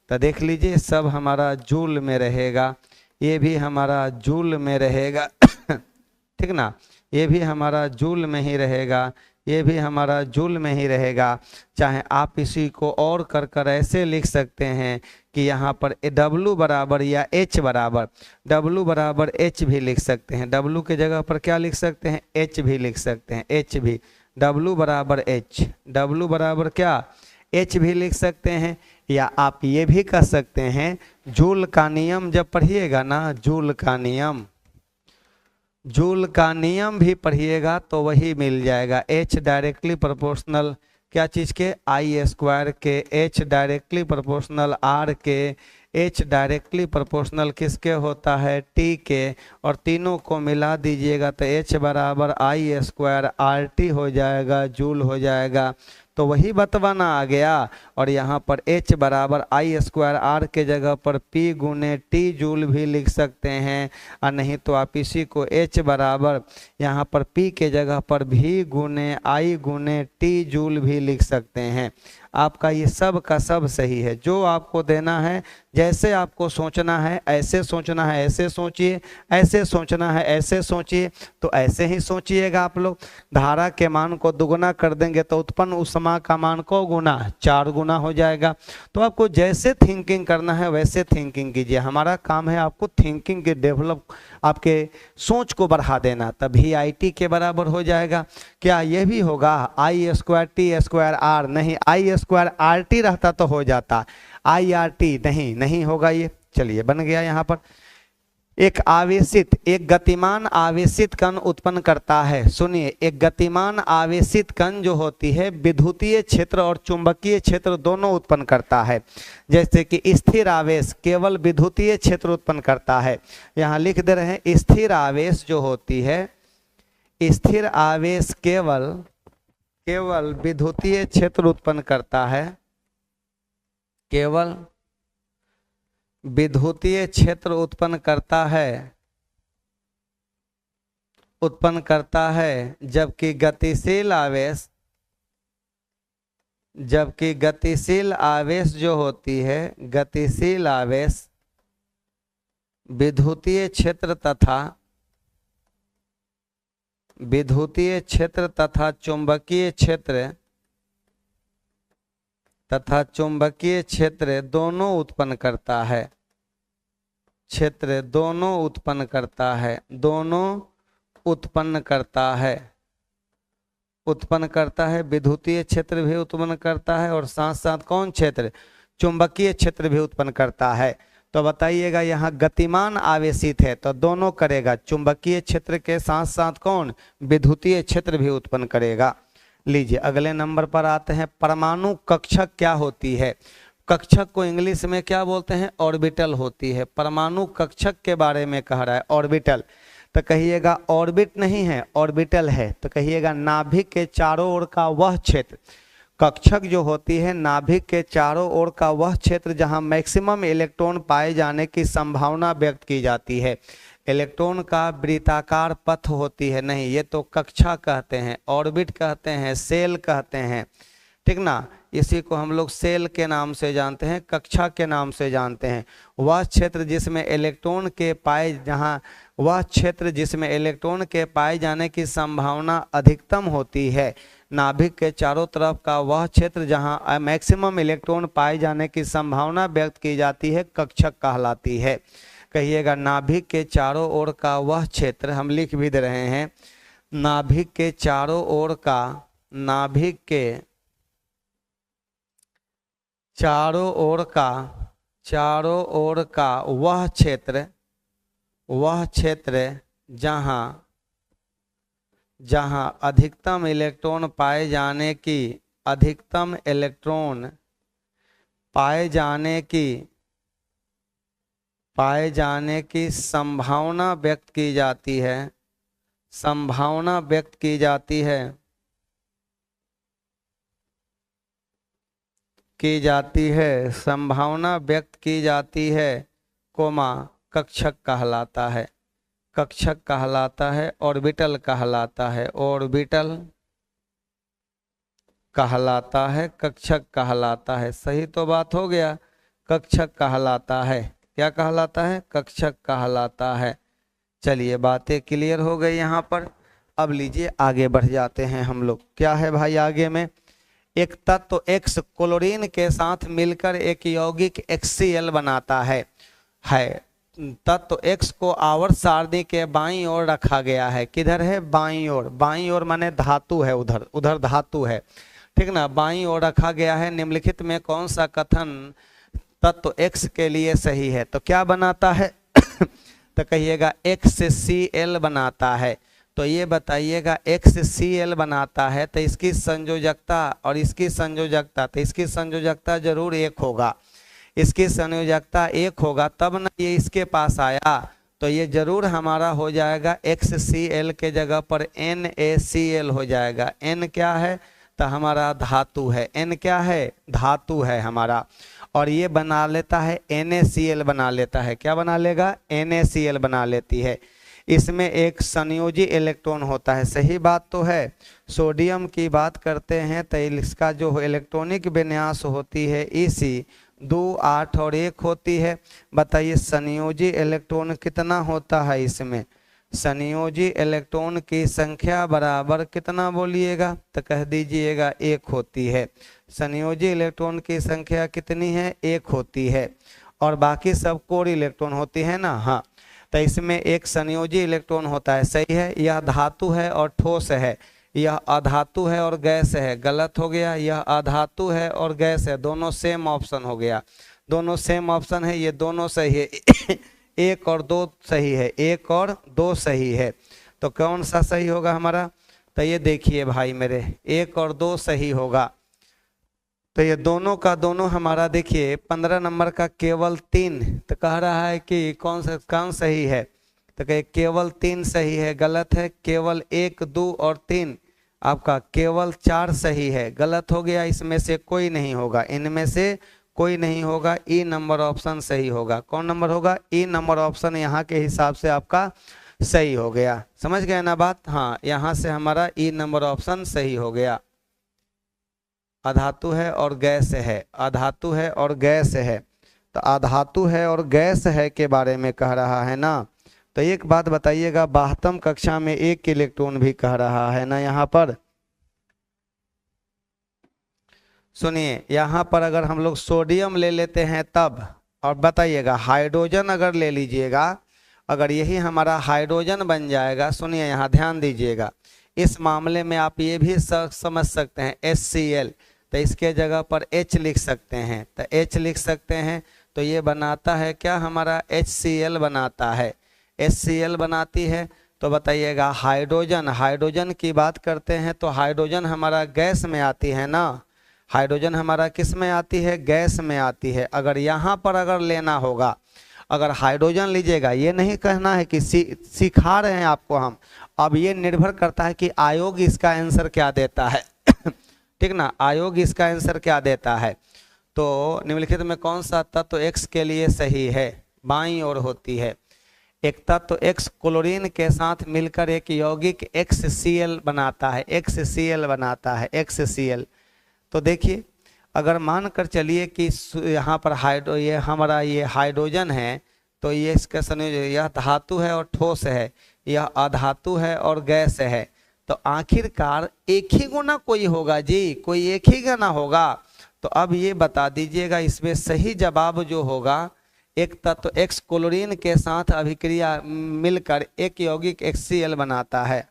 तो देख लीजिए, सब हमारा जूल में रहेगा, ये भी हमारा जूल में रहेगा। ठीक ना, ये भी हमारा जूल में ही रहेगा, ये भी हमारा जूल में ही रहेगा। चाहे आप इसी को और कर ऐसे लिख सकते हैं कि यहाँ पर W बराबर या H बराबर, W बराबर H भी लिख सकते हैं। W के जगह पर क्या लिख सकते हैं? H भी लिख सकते हैं, H भी। W बराबर H, W बराबर क्या? H भी लिख सकते हैं। या आप ये भी कह सकते हैं, जूल का नियम जब पढ़िएगा ना, जूल का नियम, जूल का नियम भी पढ़िएगा तो वही मिल जाएगा। H डायरेक्टली प्रोपोर्शनल क्या चीज़ के? I² के, H डायरेक्टली प्रोपोर्शनल R के, H डायरेक्टली प्रोपोर्शनल किसके होता है? T के, और तीनों को मिला दीजिएगा तो H बराबर I² RT हो जाएगा, जूल हो जाएगा। तो वही बतवाना आ गया। और यहाँ पर H बराबर I² R के जगह पर P गुने T जूल भी लिख सकते हैं, और नहीं तो आप इसी को H बराबर यहाँ पर P के जगह पर V गुने I गुने T जूल भी लिख सकते हैं। आपका ये सब का सब सही है। जो आपको देना है, जैसे आपको सोचना है ऐसे सोचना है ऐसे सोचिए, ऐसे सोचना है ऐसे सोचिए, तो ऐसे ही सोचिएगा आप लोग। धारा के मान को दुगुना कर देंगे तो उत्पन्न उष्मा का मान को गुना 4 गुना हो जाएगा। तो आपको जैसे थिंकिंग करना है वैसे थिंकिंग कीजिए। हमारा काम है आपको थिंकिंग के डेवलप, आपके सोच को बढ़ा देना, तभी IT के बराबर हो जाएगा। क्या यह भी होगा? I² T² R नहीं, I² RT रहता तो हो जाता, IRT नहीं होगा ये। चलिए बन गया। यहाँ पर एक आवेशित, एक गतिमान आवेशित कण उत्पन्न करता है। सुनिए, एक गतिमान आवेशित कण जो होती है विद्युतीय क्षेत्र और चुंबकीय क्षेत्र दोनों उत्पन्न करता है। जैसे कि स्थिर आवेश केवल विद्युतीय क्षेत्र उत्पन्न करता है। यहाँ लिख दे रहे हैं, स्थिर आवेश जो होती है, स्थिर आवेश केवल विद्युतीय क्षेत्र उत्पन्न करता है, केवल विद्युतीय क्षेत्र उत्पन्न करता है। उत्पन्न करता है, जबकि गतिशील आवेश जो होती है, गतिशील आवेश विद्युतीय क्षेत्र तथा चुंबकीय क्षेत्र दोनों उत्पन्न करता है, उत्पन्न करता है, विद्युतीय क्षेत्र भी उत्पन्न करता है और साथ साथ कौन क्षेत्र, चुंबकीय क्षेत्र भी उत्पन्न करता है। तो बताइएगा यहाँ गतिमान आवेशित है तो दोनों करेगा, चुंबकीय क्षेत्र के साथ साथ कौन, विद्युतीय क्षेत्र भी उत्पन्न करेगा। लीजिए अगले नंबर पर आते हैं, परमाणु कक्षक क्या होती है। कक्षक को इंग्लिश में क्या बोलते हैं, ऑर्बिटल होती है। परमाणु कक्षक के बारे में कह रहा है, ऑर्बिटल। तो कहिएगा ऑर्बिट नहीं है, ऑर्बिटल है। तो कहिएगा नाभिक के चारों ओर का वह क्षेत्र, कक्षक जो होती है नाभिक के चारों ओर का वह क्षेत्र जहां मैक्सिमम इलेक्ट्रॉन पाए जाने की संभावना व्यक्त की जाती है। इलेक्ट्रॉन का वृत्ताकार पथ होती है, नहीं ये तो कक्षा कहते हैं, ऑर्बिट कहते हैं, सेल कहते हैं, ठीक ना। इसी को हम लोग सेल के नाम से जानते हैं, कक्षा के नाम से जानते हैं। वह क्षेत्र जिसमें इलेक्ट्रॉन के पाए जाने की संभावना अधिकतम होती है। नाभिक के चारों तरफ का वह क्षेत्र जहां मैक्सिमम इलेक्ट्रॉन पाए जाने की संभावना व्यक्त की जाती है, कक्षक कहलाती है। कहिएगा नाभिक के चारों ओर का वह क्षेत्र, हम लिख भी दे रहे हैं, नाभिक के चारों ओर का वह क्षेत्र जहां अधिकतम इलेक्ट्रॉन पाए जाने की संभावना व्यक्त की जाती है, संभावना व्यक्त की जाती है, कोमा कक्षक कहलाता है, कक्षक कहलाता है, ऑर्बिटल कहलाता है, ऑर्बिटल कहलाता है, कक्षक कहलाता है। सही तो बात हो गया, कक्षक कहलाता है। क्या कहलाता है, कक्षक कहलाता है। चलिए बातें क्लियर हो गई यहाँ पर। अब लीजिए आगे बढ़ जाते हैं हम लोग। क्या है भाई आगे में, एक तत्व X क्लोरीन के साथ मिलकर एक यौगिक HCl बनाता है। तत्व X को आवर्त सारणी के बाईं ओर रखा गया है। किधर है, बाईं ओर। बाईं ओर माने धातु है, उधर धातु है, ठीक ना। बाईं ओर रखा गया है। निम्नलिखित में कौन सा कथन तत्व X के लिए सही है। तो क्या बनाता है तो कहिएगा HCl बनाता है। तो ये बताइएगा HCl बनाता है तो इसकी संयोजकता और इसकी संयोजकता, तो इसकी संयोजकता जरूर एक होगा, इसकी संयोजकता एक होगा तब ना ये इसके पास आया। तो ये जरूर हमारा हो जाएगा HCl के जगह पर NaCl हो जाएगा। N क्या है, तो हमारा धातु है, N क्या है, धातु है हमारा। और ये बना लेता है NaCl बना लेता है। क्या बना लेगा, NaCl बना लेती है। इसमें एक संयोजी इलेक्ट्रॉन होता है, सही बात तो है। सोडियम की बात करते हैं तो इसका जो इलेक्ट्रॉनिक विन्यास होती है EC 2, 8 और 1 होती है। बताइए संयोजी इलेक्ट्रॉन कितना होता है इसमें, संयोजी इलेक्ट्रॉन की संख्या बराबर कितना बोलिएगा, तो कह दीजिएगा 1 होती है। संयोजी इलेक्ट्रॉन की संख्या कितनी है, 1 होती है। और बाकी सब कोर इलेक्ट्रॉन होती है ना। हाँ, तो इसमें एक संयोजी इलेक्ट्रॉन होता है, सही है। यह धातु है और ठोस है, यह अधातु है और गैस है, गलत हो गया। यह अधातु है और गैस है, दोनों सेम ऑप्शन हो गया, दोनों सेम ऑप्शन है, ये दोनों सही है 1 और 2 सही है, 1 और 2 सही है। तो कौन सा सही होगा हमारा, तो ये देखिए भाई मेरे 1 और 2 सही होगा। तो ये दोनों का दोनों हमारा देखिए 15 नंबर का केवल 3, तो कह रहा है कि कौन सही है, तो कहे केवल 3 सही है, गलत है। केवल 1, 2 और 3 आपका केवल 4 सही है, गलत हो गया। इसमें से कोई नहीं होगा, इनमें से कोई नहीं होगा। E नंबर ऑप्शन सही होगा। कौन नंबर होगा, E नंबर ऑप्शन यहाँ के हिसाब से आपका सही हो गया। समझ गए ना बात? हाँ, यहाँ से हमारा ई नंबर ऑप्शन सही हो गया। अधातु है और गैस है, अधातु है और गैस है, तो अधातु है और गैस है के बारे में कह रहा है ना। तो एक बात बताइएगा, 72 कक्षा में 1 इलेक्ट्रॉन भी कह रहा है ना यहाँ पर। सुनिए, यहाँ पर अगर हम लोग सोडियम ले लेते हैं तब, और बताइएगा हाइड्रोजन अगर ले लीजिएगा, अगर यही हमारा हाइड्रोजन बन जाएगा, सुनिए यहाँ ध्यान दीजिएगा, इस मामले में आप ये भी समझ सकते हैं HCl, तो इसके जगह पर H लिख सकते हैं, तो H लिख सकते हैं, तो ये बनाता है क्या, हमारा HCl बनाता है, HCl बनाती है। तो बताइएगा हाइड्रोजन, हाइड्रोजन की बात करते हैं तो हाइड्रोजन हमारा गैस में आती है ना, हाइड्रोजन हमारा किस में आती है, गैस में आती है। अगर यहाँ पर अगर लेना होगा, अगर हाइड्रोजन लीजिएगा, ये नहीं कहना है कि सिखा रहे हैं आपको हम, अब ये निर्भर करता है कि आयोग इसका आंसर क्या देता है ठीक ना, आयोग इसका आंसर क्या देता है। तो निम्नलिखित में कौन सा तत्व X के लिए सही है, बाईं ओर होती है। एक तत्व X क्लोरीन के साथ मिलकर एक यौगिक XCl बनाता है, XCl बनाता है, XCl। तो देखिए, अगर मान कर चलिए कि यहाँ पर ये हमारा ये हाइड्रोजन है, तो ये इसका संयोजन, यह धातु है और ठोस है, यह अधातु है और गैस है, तो आखिरकार एक ही गुना कोई होगा जी, कोई एक ही गुना होगा। तो अब ये बता दीजिएगा, इसमें सही जवाब जो होगा, एक तत्व X क्लोरीन के साथ अभिक्रिया मिलकर एक यौगिक HCl बनाता है।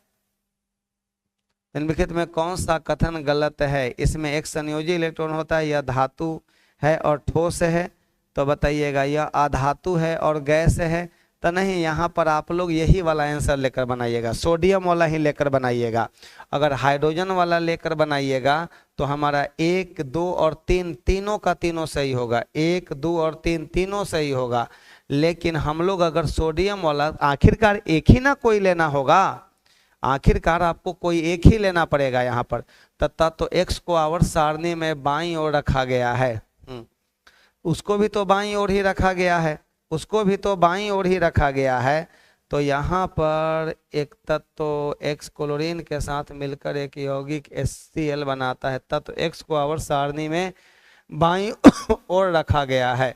निम्नलिखित में कौन सा कथन गलत है, इसमें एक संयोजी इलेक्ट्रॉन होता है, यह धातु है और ठोस है, तो बताइएगा यह अधातु है और गैस है, तो नहीं, यहाँ पर आप लोग यही वाला आंसर लेकर बनाइएगा, सोडियम वाला ही लेकर बनाइएगा। अगर हाइड्रोजन वाला लेकर बनाइएगा तो हमारा 1, 2 और 3 तीनों का तीनों सही होगा, 1, 2 और 3 तीनों सही होगा। लेकिन हम लोग अगर सोडियम वाला, आखिरकार एक ही ना कोई लेना होगा, आखिरकार आपको कोई एक ही लेना पड़ेगा यहाँ पर। तथा तो X को आवर्त सारणी में बाईं ओर रखा गया है, उसको भी तो बाईं ओर ही रखा गया है, उसको भी तो बाईं ओर ही रखा गया है। तो यहाँ पर एक तत्व X क्लोरीन के साथ मिलकर एक यौगिक HCl बनाता है, तत्व X को आवर्त सारणी में बाईं ओर रखा गया है,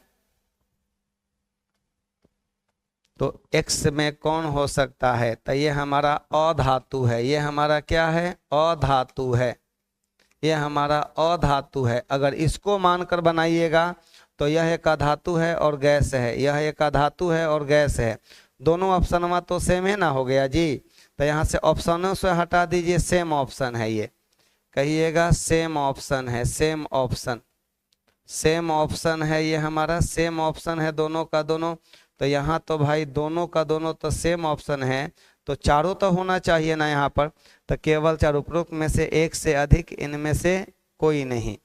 तो X में कौन हो सकता है, तो ये हमारा अधातु है, ये हमारा क्या है, अधातु है, ये हमारा अधातु है। अगर इसको मानकर बनाइएगा तो यह एक अधातु है और गैस है, यह एक अधातु है और गैस है, दोनों ऑप्शन में तो सेम है ना हो गया जी। तो यहाँ से ऑप्शनों से हटा दीजिए, सेम ऑप्शन है, ये कहिएगा सेम ऑप्शन है, सेम ऑप्शन, सेम ऑप्शन है, ये हमारा सेम ऑप्शन है दोनों का दोनों। तो यहाँ तो भाई दोनों का दोनों तो सेम ऑप्शन है, तो चारों तो होना चाहिए ना यहाँ पर, तो केवल चार उपरोक्त में से एक से अधिक, इनमें से कोई नहीं,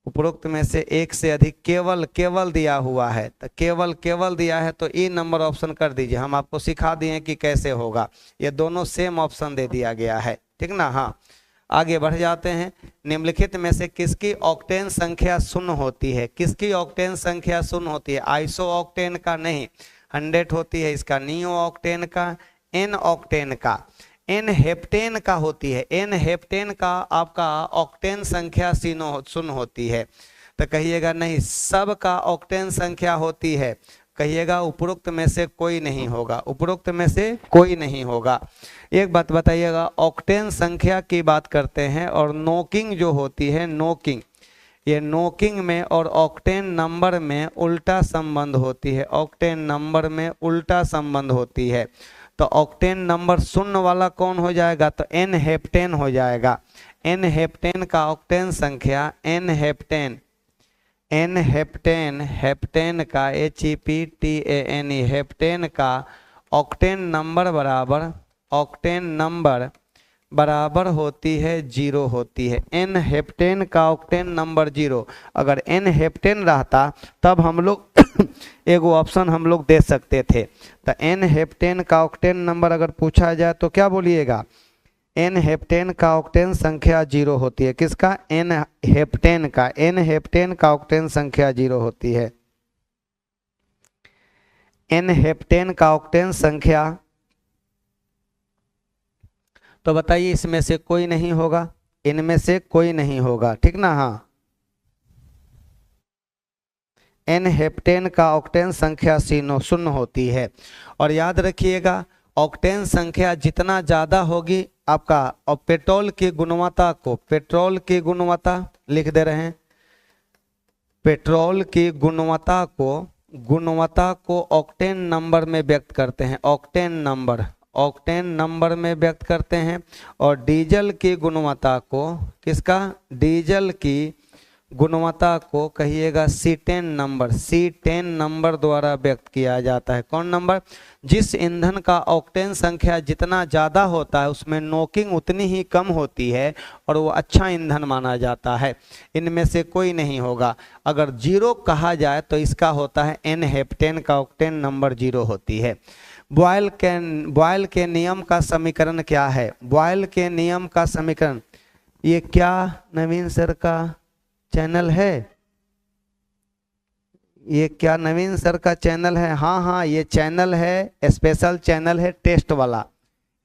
उपरोक्त में से एक से अधिक केवल केवल दिया हुआ है, तो केवल केवल दिया है, तो ई नंबर ऑप्शन कर दीजिए। हम आपको सिखा दिए कि कैसे होगा, ये दोनों सेम ऑप्शन दे दिया गया है, ठीक ना। हाँ, आगे बढ़ जाते हैं। निम्नलिखित में से किसकी ऑक्टेन संख्या शून्य होती है, किसकी ऑक्टेन संख्या शून्य होती है, आइसो ऑक्टेन का नहीं, 100 होती है, इसका नियो ऑक्टेन का, एन ऑक्टेन का, एन हेप्टेन का होती है, एन हेप्टेन का आपका ऑक्टेन संख्या शून्य होती है। तो कहिएगा नहीं, सब का ऑक्टेन संख्या होती है, कहिएगा उपरोक्त में से कोई नहीं होगा, उपरोक्त में से कोई नहीं होगा। एक बात बताइएगा, ऑक्टेन संख्या की बात करते हैं और नोकिंग जो होती है, नोकिंग, ये नोकिंग में और ऑक्टेन नंबर में उल्टा संबंध होती है, ऑक्टेन नंबर में उल्टा संबंध होती है। तो ऑक्टेन नंबर शून्य वाला कौन हो जाएगा, तो एन हेप्टेन हो जाएगा, एन हेप्टेन का ऑक्टेन संख्या, n heptane, n heptane, heptane का HEPTAN, हेप्टेन का ऑक्टेन नंबर बराबर, ऑक्टेन नंबर बराबर होती है 0 होती है, एन हेप्टेन का ऑक्टेन नंबर 0। अगर एन हेप्टेन रहता तब हम लोग एगो ऑप्शन हम लोग दे सकते थे। तो एन हेप्टेन का ऑक्टेन नंबर अगर पूछा जाए तो क्या बोलिएगा, एन हेप्टेन का ऑक्टेन संख्या 0 होती है, किसका, एन हेप्टेन का, एन हेप्टेन का ऑक्टेन संख्या 0 होती है। एन हेप्टेन का ऑक्टेन संख्या, तो बताइए इसमें से कोई नहीं होगा, इनमें से कोई नहीं होगा, ठीक ना। हाँ, एन हेप्टेन का ऑक्टेन संख्या शून्य होती है। और याद रखिएगा ऑक्टेन संख्या जितना ज़्यादा होगी आपका, और पेट्रोल की गुणवत्ता को, पेट्रोल की गुणवत्ता लिख दे रहे हैं, पेट्रोल की गुणवत्ता को ऑक्टेन नंबर में व्यक्त करते हैं, ऑक्टेन नंबर में व्यक्त करते हैं। और डीजल की गुणवत्ता को, किसका, डीजल की गुणवत्ता को कहिएगा C10 नंबर द्वारा व्यक्त किया जाता है। कौन नंबर, जिस ईंधन का ऑक्टेन संख्या जितना ज़्यादा होता है उसमें नोकिंग उतनी ही कम होती है और वो अच्छा ईंधन माना जाता है। इनमें से कोई नहीं होगा। अगर 0 कहा जाए तो इसका होता है एन हेप्टेन का ऑक्टेन नंबर 0 होती है। बॉयल के नियम का समीकरण क्या है, बॉयल के नियम का समीकरण, ये क्या नवीन सर का चैनल है, ये क्या नवीन सर का चैनल है, हाँ हाँ ये चैनल है, स्पेशल चैनल है टेस्ट वाला,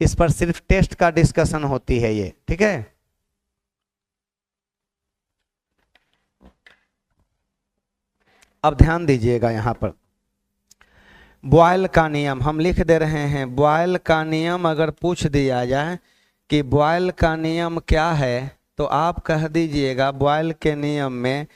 इस पर सिर्फ टेस्ट का डिस्कशन होती है ये, ठीक है। अब ध्यान दीजिएगा यहाँ पर बॉयल का नियम हम लिख दे रहे हैं। बॉयल का नियम अगर पूछ दिया जाए कि बॉयल का नियम क्या है, तो आप कह दीजिएगा बॉयल के नियम में,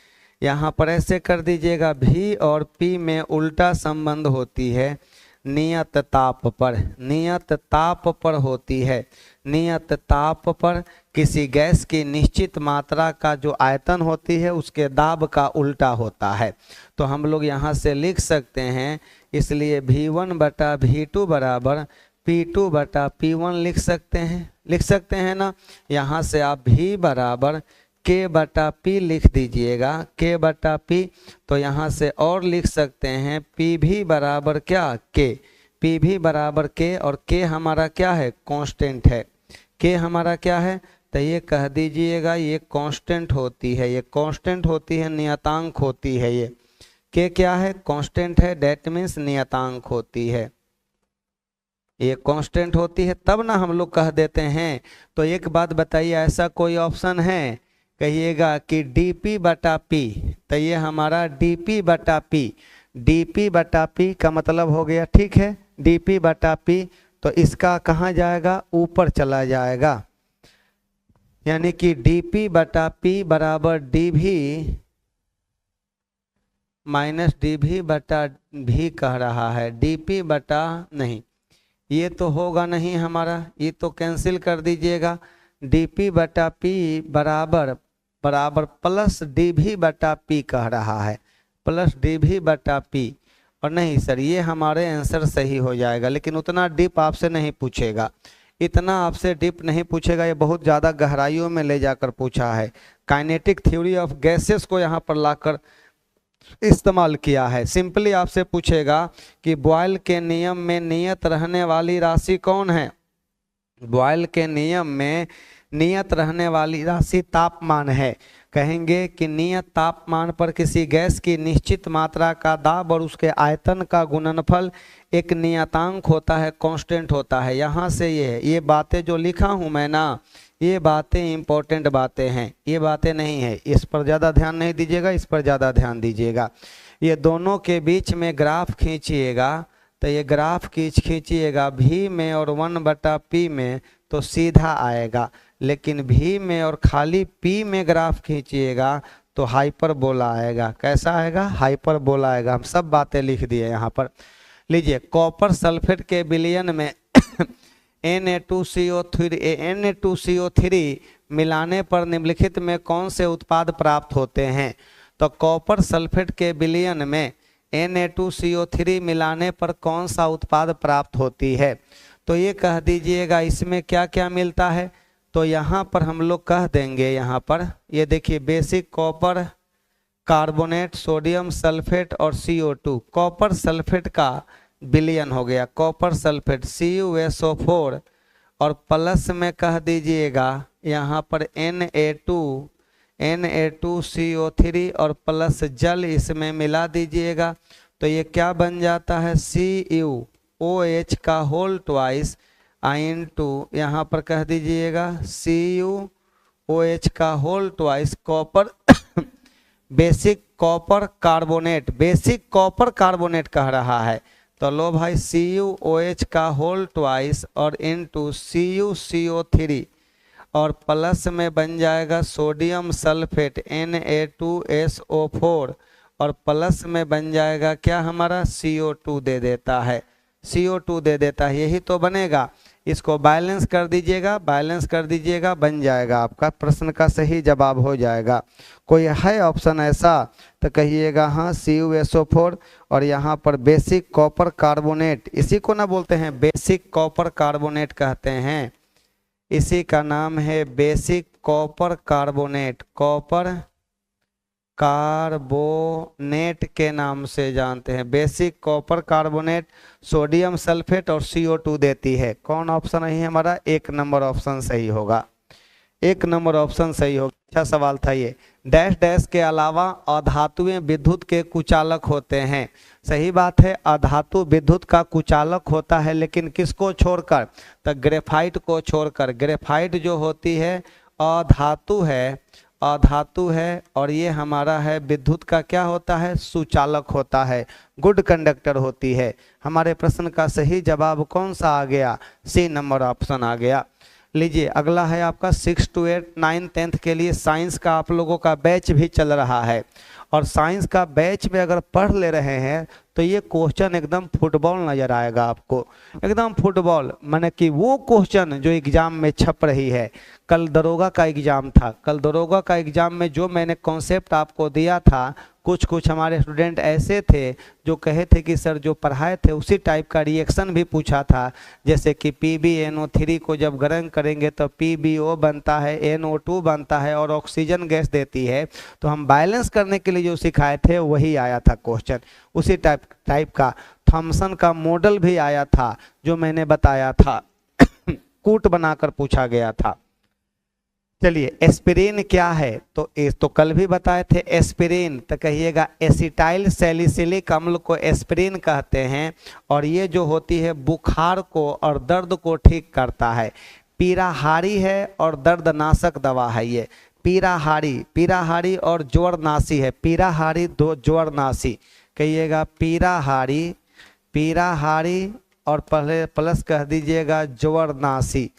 यहाँ पर ऐसे कर दीजिएगा, V और P में उल्टा संबंध होती है नियत ताप पर, नियत ताप पर होती है। नियत ताप पर किसी गैस की निश्चित मात्रा का जो आयतन होती है उसके दाब का उल्टा होता है। तो हम लोग यहाँ से लिख सकते हैं, इसलिए V1/V2 बराबर P2 बटा P1 लिख सकते हैं ना। यहाँ से आप V बराबर K/P लिख दीजिएगा, K/P। तो यहाँ से और लिख सकते हैं PV बराबर क्या, K, PV बराबर K, और K हमारा क्या है, कांस्टेंट है, K हमारा क्या है, तो ये कह दीजिएगा ये कांस्टेंट होती है, ये कांस्टेंट होती है, नियतांक होती है। ये K क्या है, कांस्टेंट है, डेट मीन्स नियतांक होती है, ये कांस्टेंट होती है, तब ना हम लोग कह देते हैं। तो एक बात बताइए, ऐसा कोई ऑप्शन है, कहिएगा कि dP/P, तो ये हमारा dP/P, dP/P का मतलब हो गया, ठीक है, dP/P, तो इसका कहाँ जाएगा, ऊपर चला जाएगा, यानी कि dP/P बराबर dV माइनस dV/V कह रहा है, नहीं, ये तो होगा नहीं हमारा, ये तो कैंसिल कर दीजिएगा। dP/P बराबर प्लस dV/P कह रहा है, प्लस dV/P, और नहीं सर ये हमारे आंसर सही हो जाएगा, लेकिन उतना डीप आपसे नहीं पूछेगा, इतना आपसे डीप नहीं पूछेगा, ये बहुत ज़्यादा गहराइयों में ले जाकर पूछा है। काइनेटिक थ्योरी ऑफ गैसेस को यहाँ पर लाकर इस्तेमाल किया है। सिंपली आपसे पूछेगा कि बॉयल के नियम में नियत रहने वाली राशि कौन है, बॉयल के नियम में नियत रहने वाली राशि तापमान है। कहेंगे कि नियत तापमान पर किसी गैस की निश्चित मात्रा का दाब और उसके आयतन का गुणनफल एक नियतांक होता है, कांस्टेंट होता है। यहाँ से ये बातें जो लिखा हूँ मैं ना, ये बातें इंपॉर्टेंट बातें हैं, ये बातें नहीं है, इस पर ज़्यादा ध्यान नहीं दीजिएगा, इस पर ज़्यादा ध्यान दीजिएगा। ये दोनों के बीच में ग्राफ खींचिएगा, तो ये ग्राफ खींचिएगा V में और 1/P में तो सीधा आएगा, लेकिन V में और खाली P में ग्राफ खींचिएगा तो हाइपरबोला आएगा। कैसा आएगा, हाइपरबोला आएगा। हम सब बातें लिख दिए यहाँ पर। लीजिए, कॉपर सल्फेट के विलयन में Na2CO3 मिलाने पर निम्नलिखित में कौन से उत्पाद प्राप्त होते हैं। तो कॉपर सल्फेट के विलयन में Na2CO3 मिलाने पर कौन सा उत्पाद प्राप्त होती है। तो ये कह दीजिएगा इसमें क्या क्या मिलता है। तो यहाँ पर हम लोग कह देंगे, यहाँ पर ये देखिए, basic copper carbonate, sodium sulphate और CO2। कॉपर सल्फेट का विलयन हो गया, कॉपर सल्फेट CuSO4, और प्लस में कह दीजिएगा यहाँ पर Na2CO3 और प्लस जल इसमें मिला दीजिएगा तो ये क्या बन जाता है, CuOH का होल ट्वाइस इंटू यहाँ पर कह दीजिएगा CuOH का whole twice copper basic copper carbonate कह रहा है। तो लो भाई CuOH का होल ट्वाइस और इंटू CuCO3 और प्लस में बन जाएगा सोडियम सल्फेट Na2SO4 और प्लस में बन जाएगा क्या हमारा CO2 दे देता है, CO2 दे देता है, यही तो बनेगा। इसको बैलेंस कर दीजिएगा, बन जाएगा आपका प्रश्न का सही जवाब हो जाएगा। कोई है ऑप्शन ऐसा तो कहिएगा हाँ CuSO4 और यहाँ पर बेसिक कॉपर कार्बोनेट, इसी को ना बोलते हैं बेसिक कॉपर कार्बोनेट कहते हैं, इसी का नाम है basic copper carbonate, copper carbonate के नाम से जानते हैं। Basic copper carbonate sodium sulphate और CO2 देती है। कौन ऑप्शन है हमारा, 1 नंबर ऑप्शन सही होगा, 1 नंबर ऑप्शन सही होगा। अच्छा सवाल था ये। डैश डैश के अलावा अधातुएं विद्युत के कुचालक होते हैं। सही बात है, अधातु विद्युत का कुचालक होता है, लेकिन किसको छोड़कर, तो ग्रेफाइट को छोड़कर। ग्रेफाइट जो होती है अधातु है और ये हमारा है विद्युत का क्या होता है, सुचालक होता है, गुड कंडक्टर होती है। हमारे प्रश्न का सही जवाब कौन सा आ गया, C नंबर ऑप्शन आ गया। लीजिए अगला है आपका 6 to 8 9 10th के लिए साइंस का आप लोगों का बैच भी चल रहा है और साइंस का बैच में अगर पढ़ ले रहे हैं तो ये क्वेश्चन एकदम फुटबॉल नजर आएगा आपको, एकदम फुटबॉल, माने कि वो क्वेश्चन जो एग्जाम में छप रही है। कल दरोगा का एग्जाम था, कल दरोगा का एग्जाम में जो मैंने कॉन्सेप्ट आपको दिया था, कुछ हमारे स्टूडेंट ऐसे थे जो कहे थे कि सर जो पढ़ाए थे उसी टाइप का रिएक्शन भी पूछा था, जैसे कि PbNO3 को जब गर्म करेंगे तो PbO बनता है, NO2 बनता है और ऑक्सीजन गैस देती है। तो हम बैलेंस करने के लिए जो सिखाए थे वही आया था क्वेश्चन, उसी टाइप का। थॉमसन का मॉडल भी आया था जो मैंने बताया था, कूट बनाकर पूछा गया था। चलिए एस्पिरिन क्या है, तो कल भी बताए थे एस्पिरिन, तो कहिएगा एसिटाइल सैलिसिलिक अम्ल को एस्पिरिन कहते हैं और ये जो होती है बुखार को और दर्द को ठीक करता है। पीराहारी है और दर्दनाशक दवा है ये, पीराहारी और जोरनासी है, पीराहारी दो जोरनासी, कहिएगा पीराहारी और पहले प्लस कह दीजिएगा जोरनासी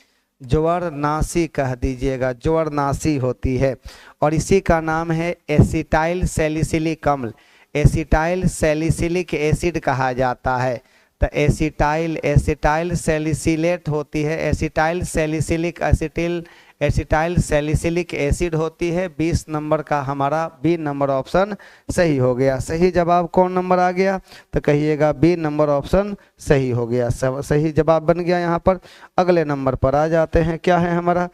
कह दीजिएगा, जोरनासी होती है और इसी का नाम है एसिटाइल सैलिसिलिक अम्ल, एसिटाइल सैलिसिलिक एसिड कहा जाता है। तो एसिटाइल सैलिसिलेट होती है, एसिटाइल सैलिसिलिक एसिड होती है। 20 नंबर का हमारा B नंबर ऑप्शन सही हो गया। सही जवाब कौन नंबर आ गया, तो कहिएगा B नंबर ऑप्शन सही हो गया, सही जवाब बन गया। यहाँ पर अगले नंबर पर आ जाते हैं, क्या है हमारा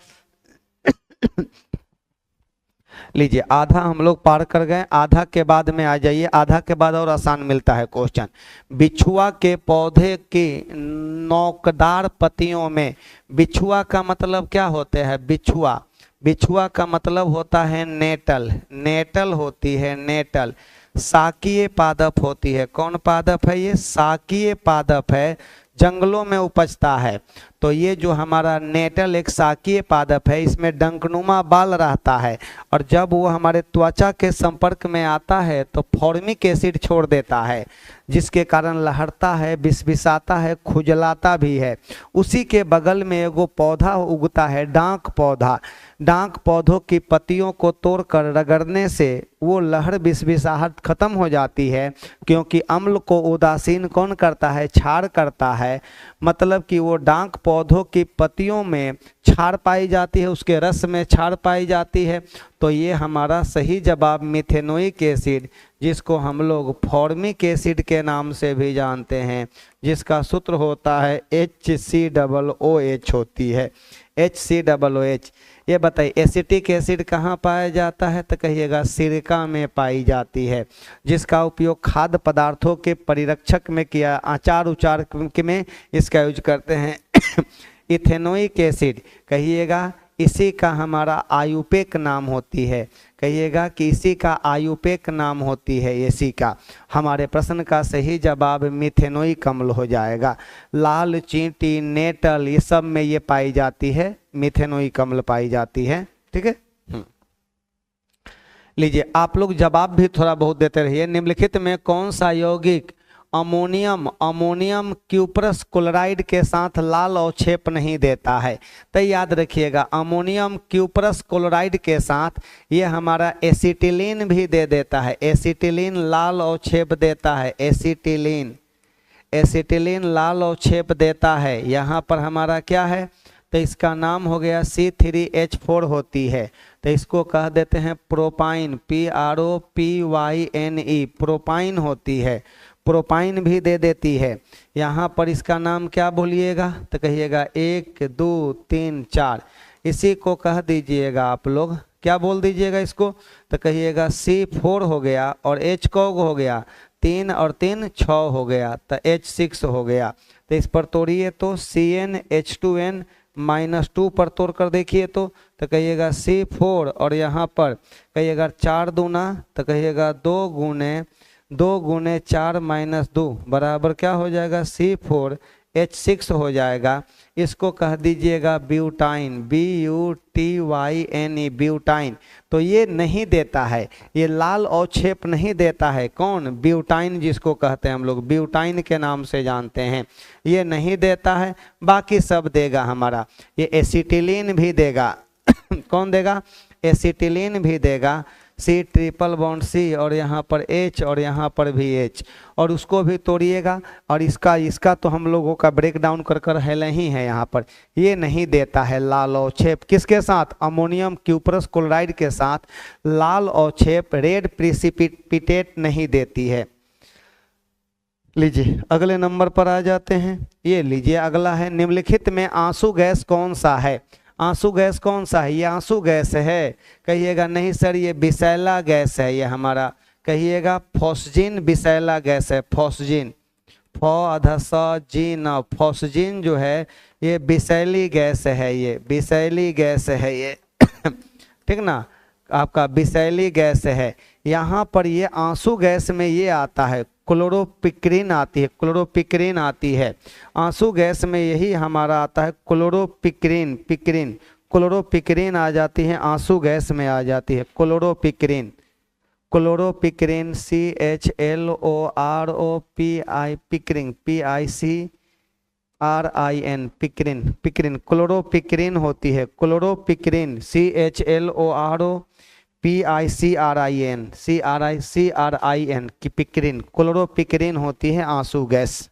लीजिए आधा हम लोग पार कर गए, आधा के बाद में आ जाइए, आधा के बाद और आसान मिलता है क्वेश्चन। बिछुआ के पौधे की नोकदार पत्तियों में, बिछुआ का मतलब क्या होते हैं, बिछुआ का मतलब होता है नेटल होती है, नेटल। साकीय पादप होती है, कौन पादप है ये, साकीय पादप है, जंगलों में उपजता है। तो ये जो हमारा नेटल एक साकीय पादप है, इसमें डंकनुमा बाल रहता है और जब वो हमारे त्वचा के संपर्क में आता है तो फॉर्मिक एसिड छोड़ देता है, जिसके कारण लहरता है, बिसबिसाता है, खुजलाता भी है। उसी के बगल में एगो पौधा उगता है, डांक पौधा। डांक पौधों की पत्तियों को तोड़कर रगड़ने से वो लहर बिसबिसाहट खत्म हो जाती है, क्योंकि अम्ल को उदासीन कौन करता है, क्षार करता है। मतलब कि वो डांक पौधों की पत्तियों में क्षार पाई जाती है, उसके रस में क्षार पाई जाती है। तो ये हमारा सही जवाब मिथेनोइक एसिड, जिसको हम लोग फॉर्मिक एसिड के नाम से भी जानते हैं, जिसका सूत्र होता है HCOOH होती है, HCOOH। ये बताइए एसिटिक एसिड कहाँ पाया जाता है, तो कहिएगा सिरका में पाई जाती है, जिसका उपयोग खाद्य पदार्थों के परिरक्षक में किया, अचार में इसका यूज करते हैं। इथेनोइक एसिड, कहिएगा इसी का हमारा आयुपेक नाम होती है। कहिएगा कि इसी का आयुपेक नाम होती है इसी का। हमारे प्रश्न का सही जवाब मिथेनोइक अम्ल हो जाएगा। लाल चींटी, नेटल, ये सब में ये पाई जाती है, मिथेनोइक अम्ल पाई जाती है। ठीक है, लीजिए आप लोग जवाब भी थोड़ा बहुत देते रहिए। निम्नलिखित में कौन सा यौगिक अमोनियम क्यूप्रस क्लोराइड के साथ लाल अवक्षेप नहीं देता है? तो याद रखिएगा, अमोनियम क्यूप्रस क्लोराइड के साथ ये हमारा एसिटिलीन भी दे देता है। एसिटिलीन लाल अवक्षेप देता है, एसिटिलीन लाल अवक्षेप देता है। यहाँ पर हमारा क्या है, तो इसका नाम हो गया C3H4 होती है, तो इसको कह देते हैं प्रोपाइन, PROPYNE, प्रोपाइन होती है। प्रोपाइन भी दे देती है। यहाँ पर इसका नाम क्या बोलिएगा, तो कहिएगा 1 2 3 4, इसी को कह दीजिएगा आप लोग, क्या बोल दीजिएगा इसको, तो कहिएगा C4 हो गया और H को हो गया 3 और 3 6 हो गया, तो H6 हो गया। तो इस पर तोड़िए तो CnH2n -2 पर तोड़ कर देखिए तो कहिएगा C4 और यहाँ पर कहिएगा 4 दूना, तो कहिएगा 2 गुने 4 -2 बराबर क्या हो जाएगा, C4H6 हो जाएगा। इसको कह दीजिएगा ब्यूटाइन, BUTYNE, ब्यूटाइन। तो ये नहीं देता है, ये लाल अवक्षेप नहीं देता है। कौन, ब्यूटाइन, जिसको कहते हैं हम लोग ब्यूटाइन के नाम से जानते हैं, ये नहीं देता है। बाकी सब देगा हमारा, ये एसिटिलीन भी देगा कौन देगा, एसिटिलीन भी देगा, C∼C और यहाँ पर H और यहाँ पर भी H, और उसको भी तोड़िएगा। और इसका तो हम लोगों का ब्रेक डाउन कर है ही है। यहाँ पर ये नहीं देता है लाल अवक्षेप, किसके साथ, अमोनियम क्यूप्रस क्लोराइड के साथ लाल अवक्षेप, रेड प्रिसिपिटेट नहीं देती है। लीजिए अगले नंबर पर आ जाते हैं। ये लीजिए अगला है, निम्नलिखित में आंसू गैस कौन सा है? आंसू गैस कौन सा है? ये आंसू गैस है? कहिएगा नहीं सर ये विषैला गैस है, ये हमारा कहिएगा फॉस्जिन विषैला गैस है। फॉस्जिन, फॉस्जिन जो है ये विषैली गैस है, ये विषैली गैस है ये ठीक ना, आपका विषैली गैस है। यहाँ पर ये आंसू गैस में ये आता है, क्लोरोपिक्रीन आती है, क्लोरोपिक्रीन आती है। आंसू गैस में यही हमारा आता है क्लोरोपिक्रीन, क्लोरोपिक्रीन आ जाती है, आंसू गैस में आ जाती है क्लोरोपिक्रीन। CHLOROPI, पिक्रिन, PICRIN, पिक्रिन, क्लोरोपिक्रीन होती है, क्लोरोपिक्रीन, CHLOROPICRIN की पिक्रिन, क्लोरोपिक्रीन होती है आंसू गैस।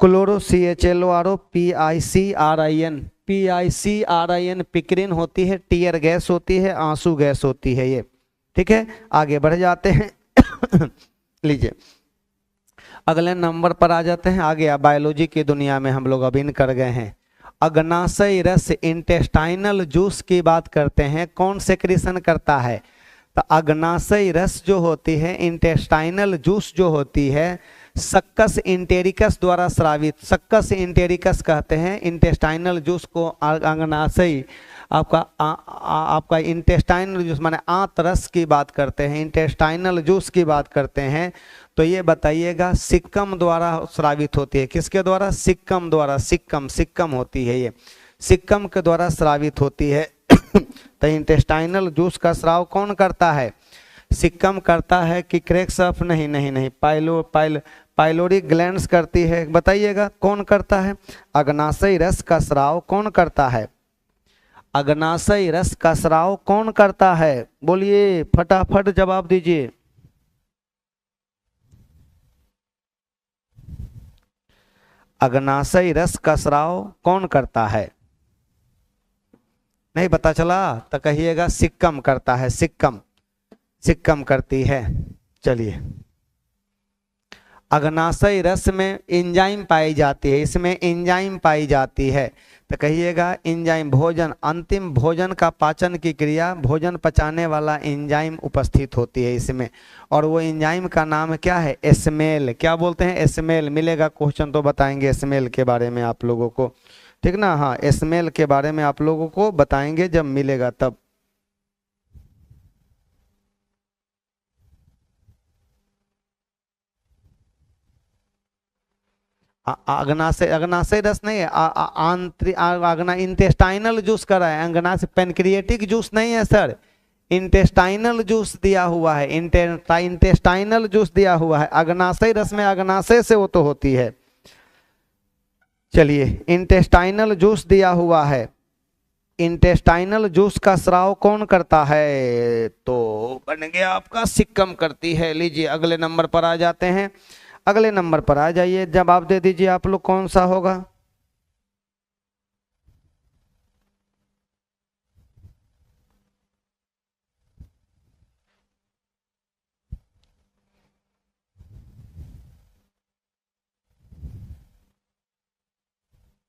CHLOROPICRIN पिक्रिन होती है, टीयर गैस होती है, आंसू गैस होती है ये। ठीक है, आगे बढ़ जाते हैं लीजिए अगले नंबर पर आ जाते हैं। आगे बायोलॉजी की दुनिया में हम लोग अब इन कर गए हैं। अग्नाशय रस इंटेस्टाइनल जूस की बात करते हैं, कौन सेक्रेशन करता है? तो अग्नाशय रस जो होती है, इंटेस्टाइनल जूस जो होती है, सक्कस इंटेरिकस द्वारा स्रावित, सक्कस इंटेरिकस कहते हैं इंटेस्टाइनल जूस को। अग्नाशय आपका इंटेस्टाइनल जूस माने आंत रस की बात करते हैं, इंटेस्टाइनल जूस की बात करते हैं, तो ये बताइएगा सिक्कम द्वारा स्रावित होती है। किसके द्वारा? सिक्कम द्वारा, सिक्कम होती है, ये सिक्कम के द्वारा स्रावित होती है तो इंटेस्टाइनल जूस का स्राव कौन करता है? सिक्कम करता है कि क्रेक्सफ? नहीं, पाइलोरी ग्लैंड्स करती है। बताइएगा कौन करता है? अग्नाशय रस का स्राव कौन करता है? अग्नाशय रस का स्राव कौन करता है? बोलिए फटाफट जवाब दीजिए। अग्नाशय रस का स्राव कौन करता है? नहीं पता चला तो कहिएगा सिक्कम करता है, सिक्कम करती है। चलिए अग्नाशय रस में एंजाइम पाई जाती है, इसमें एंजाइम पाई जाती है, तो कहिएगा एंजाइम, भोजन, अंतिम भोजन का पाचन की क्रिया, भोजन पचाने वाला एंजाइम उपस्थित होती है इसमें, और वो एंजाइम का नाम क्या है? एस्मेल। क्या बोलते हैं? एस्मेल। मिलेगा क्वेश्चन तो बताएंगे एस्मेल के बारे में आप लोगों को। ठीक ना। हाँ, स्मेल के बारे में आप लोगों को बताएंगे जब मिलेगा तब। अग्नाशय, अग्नाशय रस नहीं है, आंतरिक अग्ना इंटेस्टाइनल जूस कर रहा है, अग्नाशय पेनक्रिएटिक जूस नहीं है सर, इंटेस्टाइनल जूस दिया हुआ है, इंटेस्टाइनल जूस दिया हुआ है। अग्नाशय रस में अग्नाशय से वो तो होती है। चलिए, इंटेस्टाइनल जूस दिया हुआ है। इंटेस्टाइनल जूस का स्राव कौन करता है? तो बन गया आपका सिक्कम करती है। लीजिए अगले नंबर पर आ जाते हैं। अगले नंबर पर आ जाइए, जवाब दे दीजिए आप लोग, कौन सा होगा?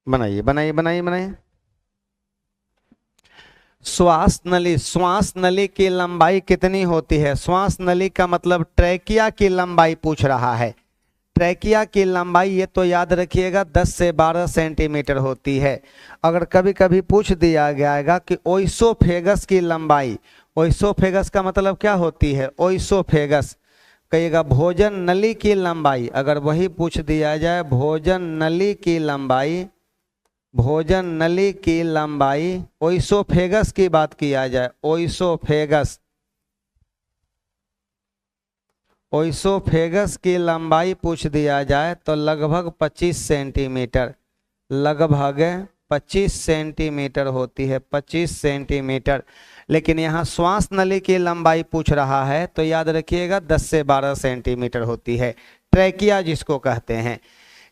बनाइए बनाइए बनाइए बनाइए। श्वास नली, श्वास नली की लंबाई कितनी होती है? श्वास नली का मतलब ट्रैकिया की लंबाई पूछ रहा है। ट्रैकिया की लंबाई ये तो याद रखिएगा 10 से 12 सेंटीमीटर होती है। अगर कभी कभी पूछ दिया जाएगा कि ओइसोफेगस की लंबाई, ओइसोफेगस का मतलब क्या होती है? ओइसोफेगस कहिएगा भोजन नली की लंबाई। अगर वही पूछ दिया जाए भोजन नली की लंबाई, भोजन नली की लंबाई, ओइसोफेगस की बात किया जाए, ओइसोफेगस, ओइसोफेगस की लंबाई पूछ दिया जाए तो लगभग 25 सेंटीमीटर, लगभग 25 सेंटीमीटर होती है, 25 सेंटीमीटर। लेकिन यहाँ श्वास नली की लंबाई पूछ रहा है तो याद रखिएगा 10 से 12 सेंटीमीटर होती है, ट्रैकिया जिसको कहते हैं।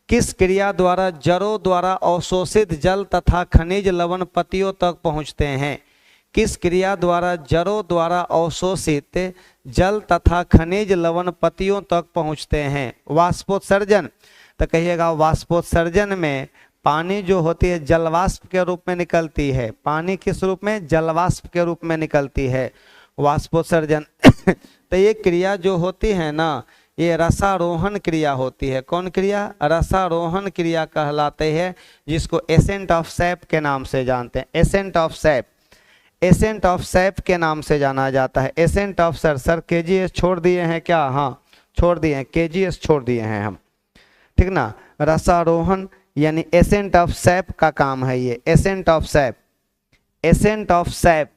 किस क्रिया द्वारा जड़ों द्वारा अवशोषित जल तथा खनिज लवण पत्तियों तक पहुँचते हैं? किस क्रिया द्वारा जड़ों द्वारा अवशोषित जल तथा खनिज लवण पत्तियों तक पहुँचते हैं? वाष्पोत्सर्जन। तो कहिएगा वाष्पोत्सर्जन में पानी जो होती है जलवाष्प के रूप में निकलती है। पानी किस रूप में? जलवाष्प के रूप में निकलती है, वाष्पोत्सर्जन। तो ये क्रिया जो होती है ना, ये रसारोहण क्रिया होती है। कौन क्रिया? रसारोहण क्रिया कहलाते हैं, जिसको एसेंट ऑफ सैप के नाम से जानते हैं। Ascent of SAP, ascent of SAP के नाम से जाना जाता है। एसेंट ऑफ सर केजीएस छोड़ दिए हैं क्या? हाँ छोड़ दिए हैं, केजीएस छोड़ दिए हैं हम, ठीक ना। रसारोहण यानी एसेंट ऑफ सैप का काम है ये, ascent of SAP, ascent of SAP.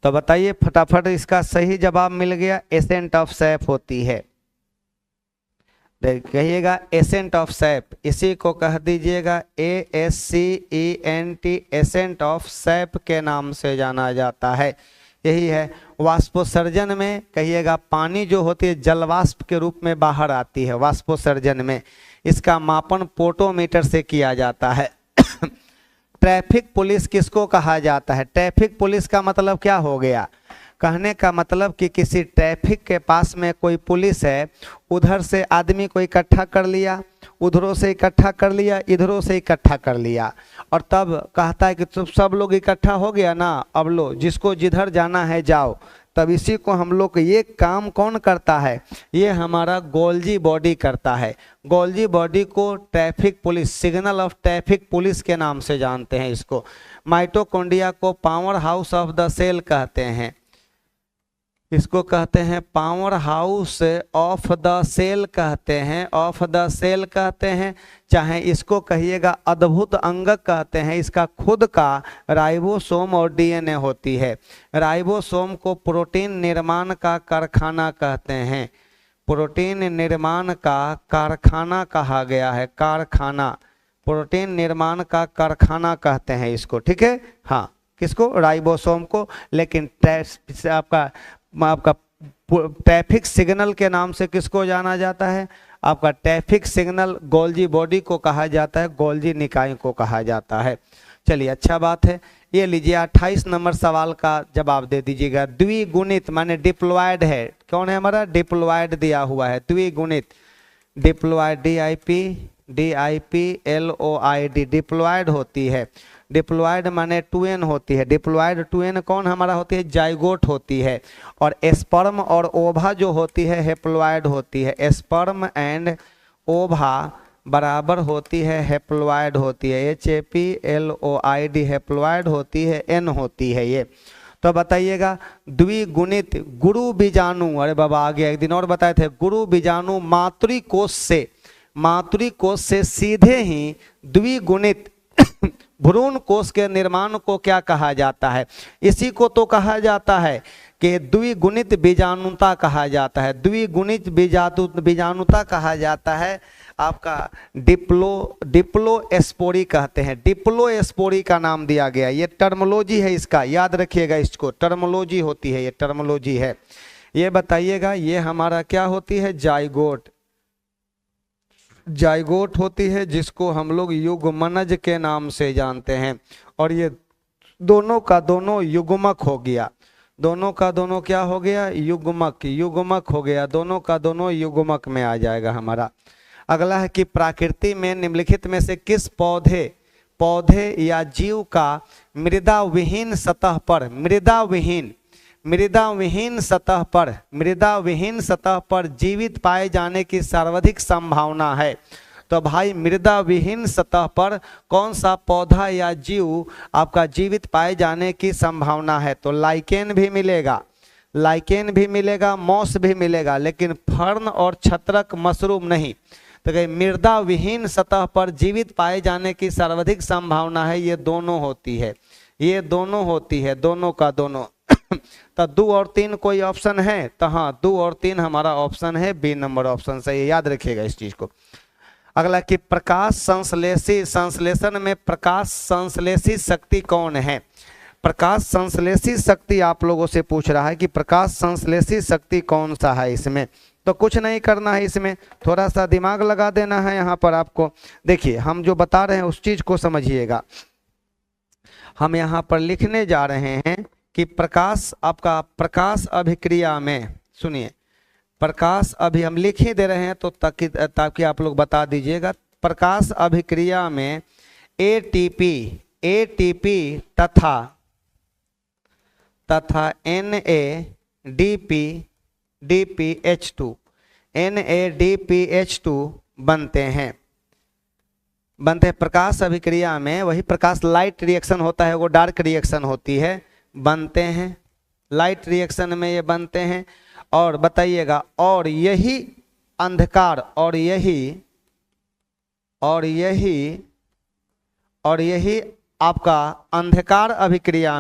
तो बताइए फटाफट, इसका सही जवाब मिल गया, एसेंट ऑफ सैप होती है। कहिएगा एसेंट ऑफ सैप, इसी को कह दीजिएगा ASCENT, एसेंट ऑफ सैप के नाम से जाना जाता है। यही है। वाष्पोत्सर्जन में कहिएगा पानी जो होती है जलवाष्प के रूप में बाहर आती है वाष्पोत्सर्जन में। इसका मापन पोटोमीटर से किया जाता है। ट्रैफिक पुलिस किसको कहा जाता है? ट्रैफिक पुलिस का मतलब क्या हो गया? कहने का मतलब कि किसी ट्रैफिक के पास में कोई पुलिस है, उधर से आदमी को इकट्ठा कर लिया, उधरों से इकट्ठा कर लिया, इधरों से इकट्ठा कर लिया, और तब कहता है कि तुम सब लोग इकट्ठा हो गया ना, अब लो जिसको जिधर जाना है जाओ। तब इसी को हम लोग, ये काम कौन करता है? ये हमारा गोल्जी बॉडी करता है। गोल्जी बॉडी को traffic police, signal of traffic police के नाम से जानते हैं इसको। माइटोकॉन्ड्रिया को power house of the cell कहते हैं, इसको कहते हैं power house of the cell कहते हैं, ऑफ द सेल कहते हैं। चाहे इसको कहिएगा अद्भुत अंगक कहते हैं। इसका खुद का राइबोसोम और डीएनए होती है। राइबोसोम को प्रोटीन निर्माण का कारखाना कहते हैं, प्रोटीन निर्माण का कारखाना कहा गया है, कारखाना, प्रोटीन निर्माण का कारखाना कहते हैं इसको, ठीक है। हाँ, किसको? राइबोसोम को। लेकिन आपका ट्रैफिक सिग्नल के नाम से किसको जाना जाता है? आपका ट्रैफिक सिग्नल गोल्जी बॉडी को कहा जाता है, गोल्जी निकाय को कहा जाता है। चलिए अच्छा बात है। ये लीजिए 28 नंबर सवाल का जवाब दे दीजिएगा। द्विगुणित माने डिप्लॉयड है, कौन है हमारा? डिप्लॉयड दिया हुआ है, द्विगुणित, डिप्लॉयड, DIPLOID, डिप्लॉयड होती है। डिप्लॉयड माने 2n होती है। डिप्लॉयड 2n कौन हमारा होती है? जाइगोट होती है। और स्पर्म और ओभा जो होती है हेप्लॉयड होती है। स्पर्म एंड ओभा बराबर होती है हैप्लॉइड होती है, HAPLOID हैप्लॉइड होती है, N होती है ये। तो बताइएगा द्विगुणित गुरु बीजाणु, अरे बाबा आ गया, एक दिन और बताए थे, गुरु बीजाणु मातृकोश से सीधे ही द्विगुणित भ्रूण कोश के निर्माण को क्या कहा जाता है? इसी को तो कहा जाता है कि द्विगुणित बीजाणुता कहा जाता है, द्विगुणित बीजाणुता कहा जाता है। आपका डिप्लोस्पोरी कहते हैं, डिप्लोस्पोरी का नाम दिया गया, ये टर्मोलॉजी है इसका, याद रखिएगा इसको, टर्मोलॉजी होती है, ये टर्मोलॉजी है। ये बताइएगा ये हमारा क्या होती है? जाइगोट, जाइगोट होती है, जिसको हम लोग युग्मनज के नाम से जानते हैं। और ये दोनों का दोनों युग्मक हो गया, दोनों का दोनों क्या हो गया? युग्मक, युग्मक हो गया, दोनों का दोनों युग्मक में आ जाएगा हमारा। अगला है कि प्रकृति में निम्नलिखित में से किस पौधे या जीव का मृदा विहीन सतह पर, मृदा विहीन सतह पर जीवित पाए जाने की सर्वाधिक संभावना है? तो भाई मृदा विहीन सतह पर कौन सा पौधा या जीव आपका जीवित पाए जाने की संभावना है? तो लाइकेन भी मिलेगा, मॉस भी मिलेगा, लेकिन फर्न और छत्रक मशरूम नहीं। तो कहीं मृदा विहीन सतह पर जीवित पाए जाने की सर्वाधिक संभावना है, ये दोनों होती है, ये दोनों होती है, दोनों का दोनों। तो 2 और 3 कोई ऑप्शन है? तो हाँ 2 और 3 हमारा ऑप्शन है, बी नंबर ऑप्शन सही, याद रखिएगा इस चीज को। अगला कि प्रकाश संश्लेषण में प्रकाश संश्लेषी शक्ति कौन है? प्रकाश संश्लेषी शक्ति आप लोगों से पूछ रहा है कि प्रकाश संश्लेषी शक्ति कौन सा है इसमें। तो कुछ नहीं करना है इसमें, थोड़ा सा दिमाग लगा देना है यहाँ पर आपको। देखिए हम जो बता रहे हैं उस चीज को समझिएगा। हम यहाँ पर लिखने जा रहे हैं कि प्रकाश, आपका प्रकाश अभिक्रिया में, सुनिए प्रकाश अभी हम लिख ही दे रहे हैं तो ताकि आप लोग बता दीजिएगा। प्रकाश अभिक्रिया में एटीपी तथा NADPH2 बनते हैं प्रकाश अभिक्रिया में। वही प्रकाश लाइट रिएक्शन होता है, वो डार्क रिएक्शन होती है, बनते हैं लाइट रिएक्शन में ये बनते हैं। और बताइएगा और यही अंधकार और यही आपका अंधकार अभिक्रिया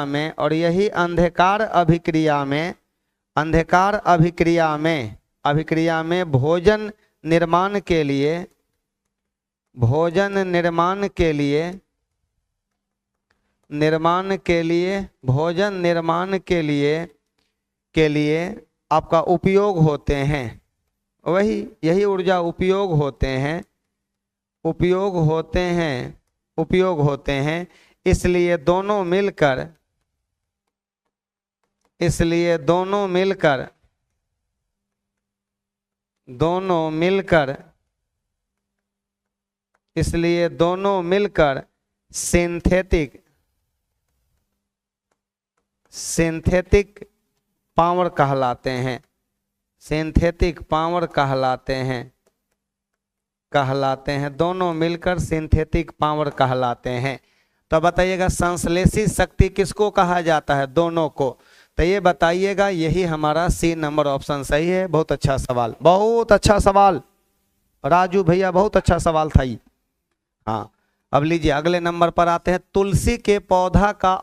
में और यही अंधकार अभिक्रिया में भोजन निर्माण के लिए आपका उपयोग होते हैं, यही ऊर्जा उपयोग होते हैं। इसलिए दोनों मिलकर सिंथेटिक पावर कहलाते हैं, दोनों मिलकर सिंथेटिक पावर कहलाते हैं। तो बताइएगा संश्लेषी शक्ति किसको कहा जाता है? दोनों को। तो ये बताइएगा, यही हमारा सी नंबर ऑप्शन सही है। बहुत अच्छा सवाल, बहुत अच्छा सवाल राजू भैया, बहुत अच्छा सवाल था ये। हाँ अब लीजिए अगले नंबर पर आते हैं। तुलसी के पौधा का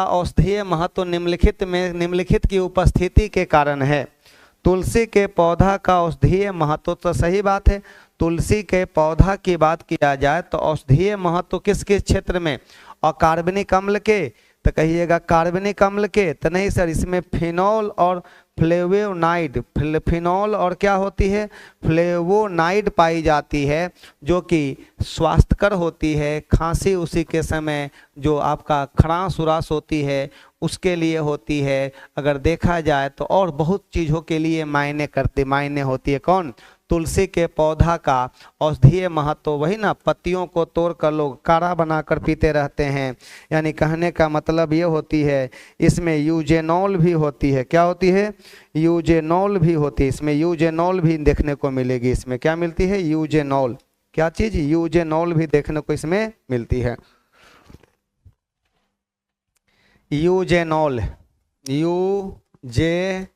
औषधीय महत्व निम्नलिखित की उपस्थिति के कारण है। तुलसी के पौधा का औषधीय महत्व, तो सही बात है, तुलसी के पौधा की बात किया जाए तो औषधीय महत्व किस किस क्षेत्र में? और कार्बनिक अम्ल के, तो कहिएगा कार्बनिक अम्ल के, तो नहीं सर, इसमें फिनॉल और फ्लेवोनाइड, फिनॉल और क्या होती है? फ्लेवोनाइड पाई जाती है, जो कि स्वास्थ्यकर होती है। खांसी उसी के समय जो आपका खरांश उरास होती है उसके लिए होती है। अगर देखा जाए तो और बहुत चीज़ों के लिए मायने होती है। कौन? तुलसी के पौधा का औषधीय महत्व, वही ना, पत्तियों को तोड़कर लोग काढ़ा बनाकर पीते रहते हैं। यानी कहने का मतलब ये होती है, इसमें यूजेनॉल भी होती है। क्या होती है? यूजेनॉल भी होती है। इसमें यूजेनॉल भी देखने को मिलेगी। इसमें क्या मिलती है? यूजेनॉल। क्या चीज? यूजेनॉल भी देखने को इसमें मिलती है। यूजेनॉल, यूजेनॉल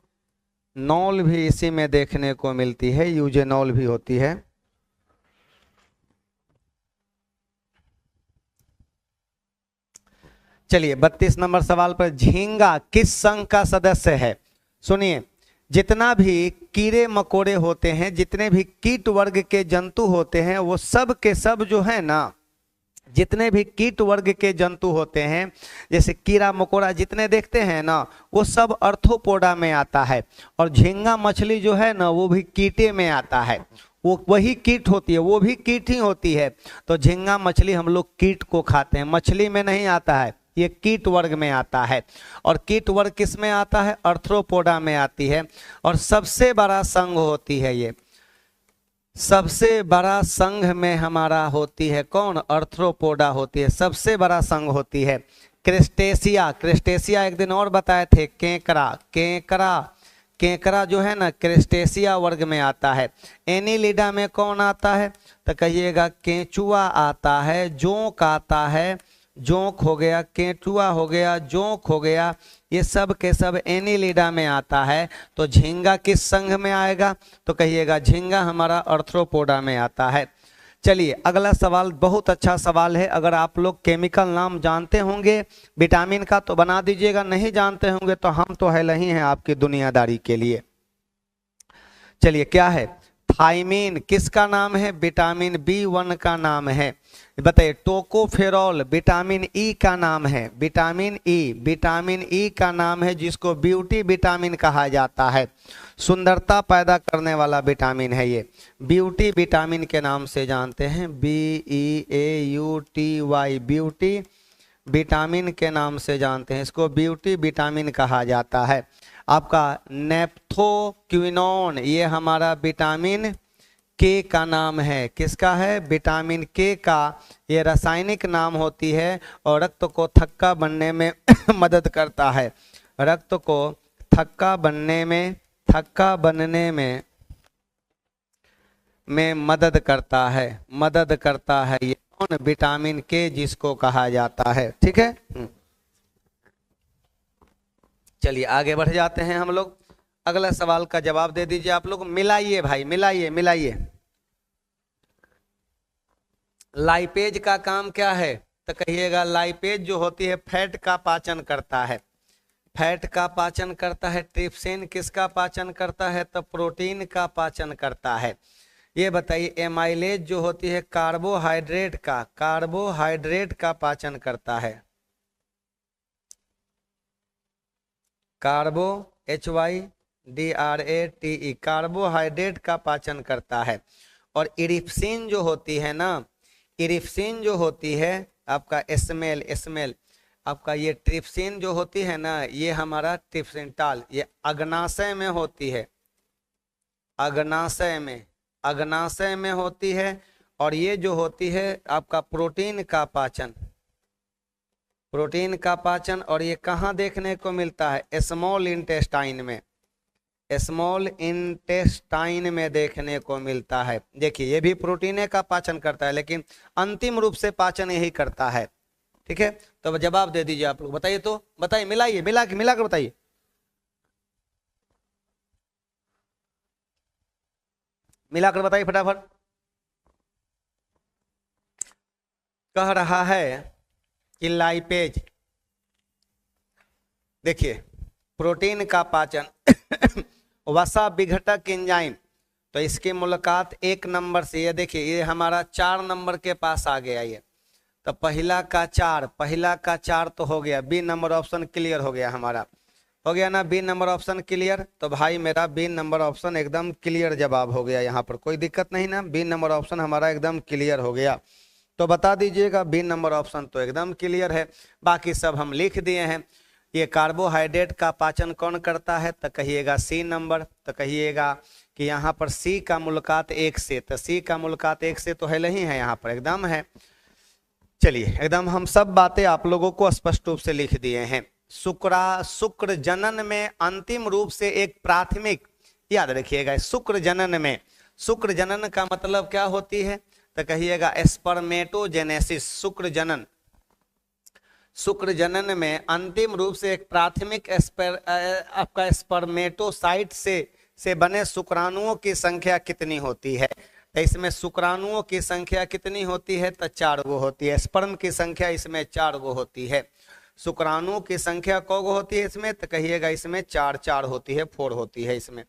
भी इसी में देखने को मिलती है। यूजेनॉल भी होती है। चलिए 32 नंबर सवाल पर, झींगा किस संघ का सदस्य है? सुनिए, जितना भी कीड़े मकोड़े होते हैं, जितने भी कीट वर्ग के जंतु होते हैं, वो सब के सब जो है ना, जितने भी कीट वर्ग के जंतु होते हैं, जैसे कीड़ा मकोड़ा जितने देखते हैं ना, वो सब अर्थोपोडा में आता है। और झींगा मछली जो है ना, वो भी कीटे में आता है। वो वही कीट होती है, वो भी कीट ही होती है। तो झींगा मछली हम लोग कीट को खाते हैं, मछली में नहीं आता है, ये कीट वर्ग में आता है। और कीट वर्ग किस में आता है? अर्थ्रोपोडा में आती है। और सबसे बड़ा संघ होती है ये, सबसे बड़ा संघ में हमारा होती है कौन? अर्थ्रोपोडा होती है, सबसे बड़ा संघ होती है। क्रिस्टेशिया, क्रिस्टेशिया एक दिन और बताए थे, केकड़ा, केकड़ा, केकड़ा जो है ना, क्रिस्टेशिया वर्ग में आता है। एनीलिडा में कौन आता है? तो कहिएगा केंचुआ आता है, जोंक आता है, जोंक हो गया, केंचुआ हो गया, जोंक हो गया, ये सब के सब एनीलिडा में आता है। तो झींगा किस संघ में आएगा? तो कहिएगा झींगा हमारा अर्थ्रोपोडा में आता है। चलिए अगला सवाल बहुत अच्छा सवाल है। अगर आप लोग केमिकल नाम जानते होंगे विटामिन का तो बना दीजिएगा, नहीं जानते होंगे तो हम तो है नहीं हैं आपकी दुनियादारी के लिए। चलिए क्या है? थाइमीन किसका नाम है? विटामिन B1 का नाम है। बताइए, टोकोफेरॉल विटामिन ई का नाम है। विटामिन ई, विटामिन ई का नाम है, जिसको ब्यूटी विटामिन कहा जाता है। सुंदरता पैदा करने वाला विटामिन है ये, ब्यूटी विटामिन के नाम से जानते हैं। BEAUTY, ब्यूटी विटामिन के नाम से जानते हैं, इसको ब्यूटी विटामिन कहा जाता है। आपका नेप्थोक्विनोन, ये हमारा विटामिन के का नाम है। किसका है? विटामिन के का। ये रासायनिक नाम होती है और रक्त को थक्का बनने में मदद करता है। रक्त को थक्का बनने में मदद करता है, मदद करता है ये कौन? विटामिन के, जिसको कहा जाता है। ठीक है, चलिए आगे बढ़ जाते हैं हम लोग। अगला सवाल का जवाब दे दीजिए आप लोग। मिलाइए भाई, मिलाइए मिलाइए। लाइपेज का काम क्या है? तो कहिएगा लाइपेज जो होती है फैट का पाचन करता है, फैट का पाचन करता है। ट्रिप्सिन किसका पाचन करता है? तो प्रोटीन का पाचन करता है। ये बताइए, एमाइलेज जो होती है कार्बोहाइड्रेट का पाचन करता है। कार्बो HYDRATE, कार्बोहाइड्रेट का पाचन करता है। और इरिप्सिन जो होती है ना, इरिप्सिन जो होती है आपका स्मेल आपका, ये ट्रिप्सिन जो होती है ना, ये हमारा ट्रिप्सिनटाल, ये अग्नाशय में होती है, अग्नाशय में होती है। और ये जो होती है आपका प्रोटीन का पाचन, और ये कहाँ देखने को मिलता है? स्मॉल इंटेस्टाइन में, स्मॉल इंटेस्टाइन में देखने को मिलता है। देखिए ये भी प्रोटीन का पाचन करता है, लेकिन अंतिम रूप से पाचन यही करता है। ठीक है, तो जवाब दे दीजिए आप लोग। बताइए तो, बताइए, मिलाइए, मिलाकर बताइए। मिलाकर बताइए फटाफट। कह रहा है कि लाइपेज, देखिए प्रोटीन का पाचन वसा विघटक एंजाइम, तो इसकी मुलाकात 1 नंबर से, ये देखिए ये हमारा 4 नंबर के पास आ गया ये। तो पहला का 4 तो हो गया, बी नंबर ऑप्शन क्लियर हो गया हमारा, हो गया ना बी नंबर ऑप्शन क्लियर। तो भाई मेरा बी नंबर ऑप्शन एकदम क्लियर जवाब हो गया, यहाँ पर कोई दिक्कत नहीं ना, बी नंबर ऑप्शन हमारा एकदम क्लियर हो गया। तो बता दीजिएगा, बी नंबर ऑप्शन तो एकदम क्लियर है, बाकी सब हम लिख दिए हैं। ये कार्बोहाइड्रेट का पाचन कौन करता है? तो कहिएगा सी नंबर। तो कहिएगा कि यहाँ पर C का मुलाकात 1 से, तो C का मुलाकात 1 से तो है नहीं है, यहाँ पर एकदम है। चलिए एकदम हम सब बातें आप लोगों को स्पष्ट रूप से लिख दिए हैं। शुक्र जनन में अंतिम रूप से एक प्राथमिक, याद रखिएगा, शुक्र जनन में, शुक्र जनन का मतलब क्या होती है, तो कहिएगा स्पर्मेटोजेनेसिस। शुक्र जनन में अंतिम रूप से एक प्राथमिक आपका स्पर्मेटोसाइट से बने शुक्राणुओं की संख्या कितनी होती है, तो इसमें शुक्राणुओं की संख्या कितनी होती है, तो 4 गो होती है। स्पर्म की संख्या इसमें 4 गो होती है। शुक्राणुओं की संख्या कौ गो होती है इसमें, तो कहिएगा इसमें 4 होती है, 4 होती है इसमें।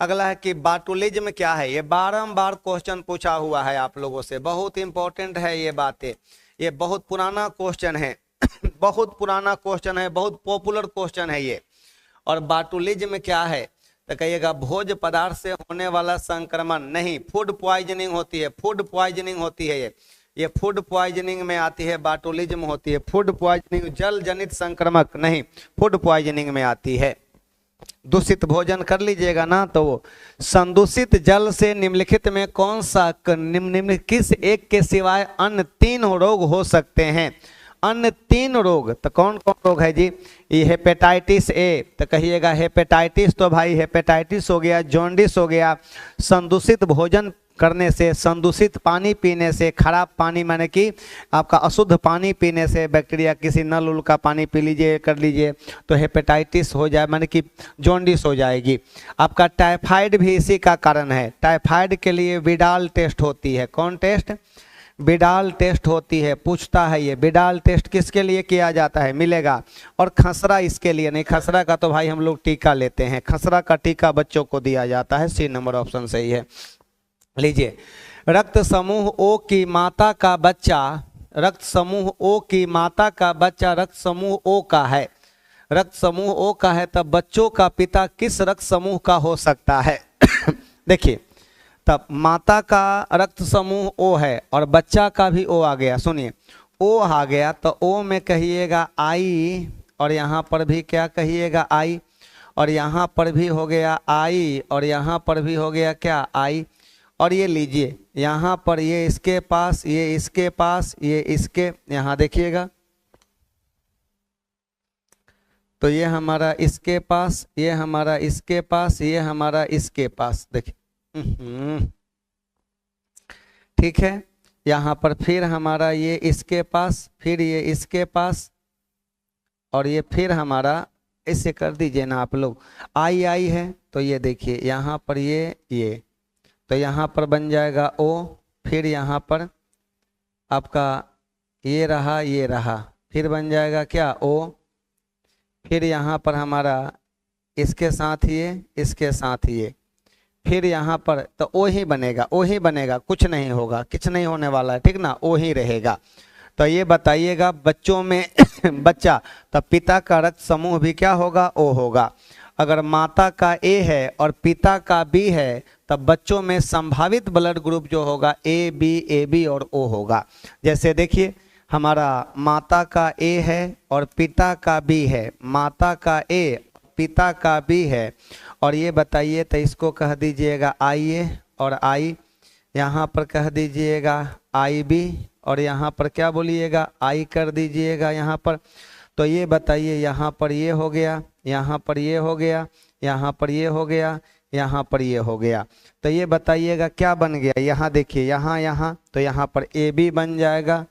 अगला है कि बाटुलिज्म क्या है, ये बारंबार क्वेश्चन पूछा हुआ है आप लोगों से, बहुत इंपॉर्टेंट है ये बातें, ये बहुत पुराना क्वेश्चन है बहुत पुराना क्वेश्चन है, बहुत पॉपुलर क्वेश्चन है ये। और बाटुलिज्म क्या है, तो कहिएगा भोज्य पदार्थ से होने वाला संक्रमण, नहीं, फूड पॉइजनिंग होती है, फूड पॉइजनिंग होती है ये फूड पॉइजनिंग में आती है, बाटुलिज्म होती है। फूड पॉइजनिंग जल जनित संक्रमक नहीं, फूड पॉइजनिंग में आती है। दूषित भोजन कर लीजिएगा ना, तो वो संदूषित जल से निम्नलिखित में कौन सा किस एक के सिवाय अन्य 3 रोग हो सकते हैं, अन्य 3 रोग, तो कौन कौन रोग है जी, ये हेपेटाइटिस ए, तो कहिएगा हेपेटाइटिस, तो भाई हेपेटाइटिस हो गया, जॉन्डिस हो गया, संदूषित भोजन करने से, संदूषित पानी पीने से, खराब पानी माने कि आपका अशुद्ध पानी पीने से, बैक्टीरिया किसी नल उल का पानी पी लीजिए कर लीजिए तो हेपेटाइटिस हो जाए, माने कि जॉन्डिस हो जाएगी। आपका टाइफाइड भी इसी का कारण है। टाइफाइड के लिए विडाल टेस्ट होती है, कौन टेस्ट, विडाल टेस्ट होती है, पूछता है ये विडाल टेस्ट किसके लिए किया जाता है, मिलेगा। और खसरा इसके लिए नहीं, खसरा का तो भाई हम लोग टीका लेते हैं, खसरा का टीका बच्चों को दिया जाता है, C नंबर ऑप्शन सही है। लीजिए, रक्त समूह O की माता का बच्चा, रक्त समूह O की माता का बच्चा रक्त समूह O का है, रक्त समूह O का है, तब बच्चों का पिता किस रक्त समूह का हो सकता है देखिए, तब माता का रक्त समूह O है और बच्चा का भी O आ गया, सुनिए O आ गया, तो O में कहिएगा I, और यहाँ पर भी क्या कहिएगा I, और यहाँ पर भी हो गया I, और यहाँ पर भी हो गया क्या I। और ये लीजिए, यहाँ पर ये इसके पास, ये इसके पास, ये इसके, यहाँ देखिएगा, तो ये हमारा इसके पास, ये हमारा इसके पास, ये हमारा इसके पास, देखिए ठीक है। यहाँ पर फिर हमारा ये इसके पास, फिर ये इसके पास, और ये फिर हमारा, इसे कर दीजिए ना आप लोग, आई है, तो ये देखिए यहाँ पर ये तो यहाँ पर बन जाएगा O, फिर यहाँ पर आपका ये रहा, फिर बन जाएगा क्या O, फिर यहाँ पर हमारा इसके साथ ये, इसके साथ ये, फिर यहाँ पर तो O ही बनेगा, O ही बनेगा, कुछ नहीं होगा, कुछ नहीं होने वाला है, ठीक ना, O ही रहेगा। तो ये बताइएगा बच्चों में बच्चा, तब पिता का रक्त समूह भी क्या होगा, O होगा। अगर माता का A है और पिता का B है, तब बच्चों में संभावित ब्लड ग्रुप जो होगा AB और O होगा। जैसे देखिए, हमारा माता का A है और पिता का B है, माता का A पिता का B है, और ये बताइए, तो इसको कह दीजिएगा IA और I, यहाँ पर कह दीजिएगा IB, और यहाँ पर क्या बोलिएगा I कर दीजिएगा यहाँ पर। तो ये बताइए, यहाँ पर ये हो गया, यहाँ पर ये हो गया, यहाँ पर ये हो गया, यहाँ पर ये हो गया, तो ये बताइएगा क्या बन गया, यहाँ देखिए, यहाँ तो यहाँ पर AB बन जाएगा,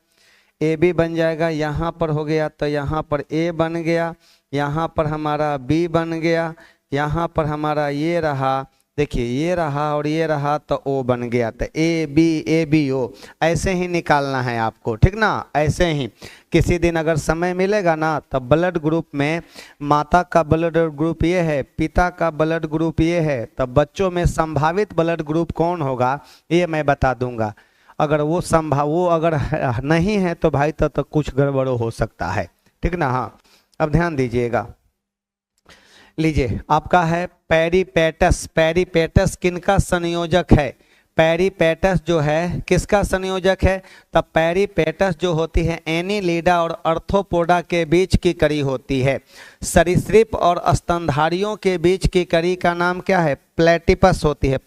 AB बन जाएगा, यहाँ पर हो गया, तो यहाँ पर A बन गया, यहाँ पर हमारा B बन गया, यहाँ पर हमारा ये रहा, देखिए ये रहा और ये रहा, तो O बन गया, तो ABO ऐसे ही निकालना है आपको, ठीक ना। ऐसे ही किसी दिन अगर समय मिलेगा ना, तब ब्लड ग्रुप में माता का ब्लड ग्रुप ये है, पिता का ब्लड ग्रुप ये है, तब बच्चों में संभावित ब्लड ग्रुप कौन होगा ये मैं बता दूंगा। अगर वो अगर नहीं है तो भाई तो कुछ गड़बड़ हो सकता है, ठीक ना। हाँ, अब ध्यान दीजिएगा, लीजिए आपका है पेरिपेटस। पेरिपेटस किनका संयोजक है, पेरिपेटस जो है किसका संयोजक है? तब पेरिपेटस जो होती है एनीलिडा और अर्थोपोडा के बीच की कड़ी होती है। सरीसृप और स्तनधारियों के बीच की कड़ी का नाम क्या है? प्लेटिपस होती है।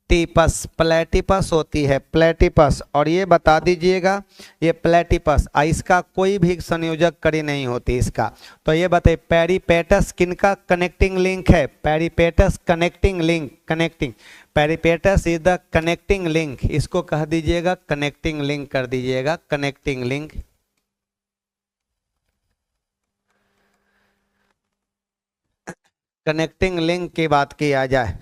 प्लेटिपस प्लेटिपस होती है, प्लेटिपस। और ये बता दीजिएगा ये प्लेटिपस, इसका कोई भी संयोजक कड़ी नहीं होती इसका। तो ये बताइए पेरिपेटस किनका कनेक्टिंग लिंक है? Peripatus connecting link, connecting, peripatus is the connecting link. इसको कह दीजिएगा कनेक्टिंग लिंक, कर दीजिएगा कनेक्टिंग लिंक। कनेक्टिंग लिंक की बात किया जाए,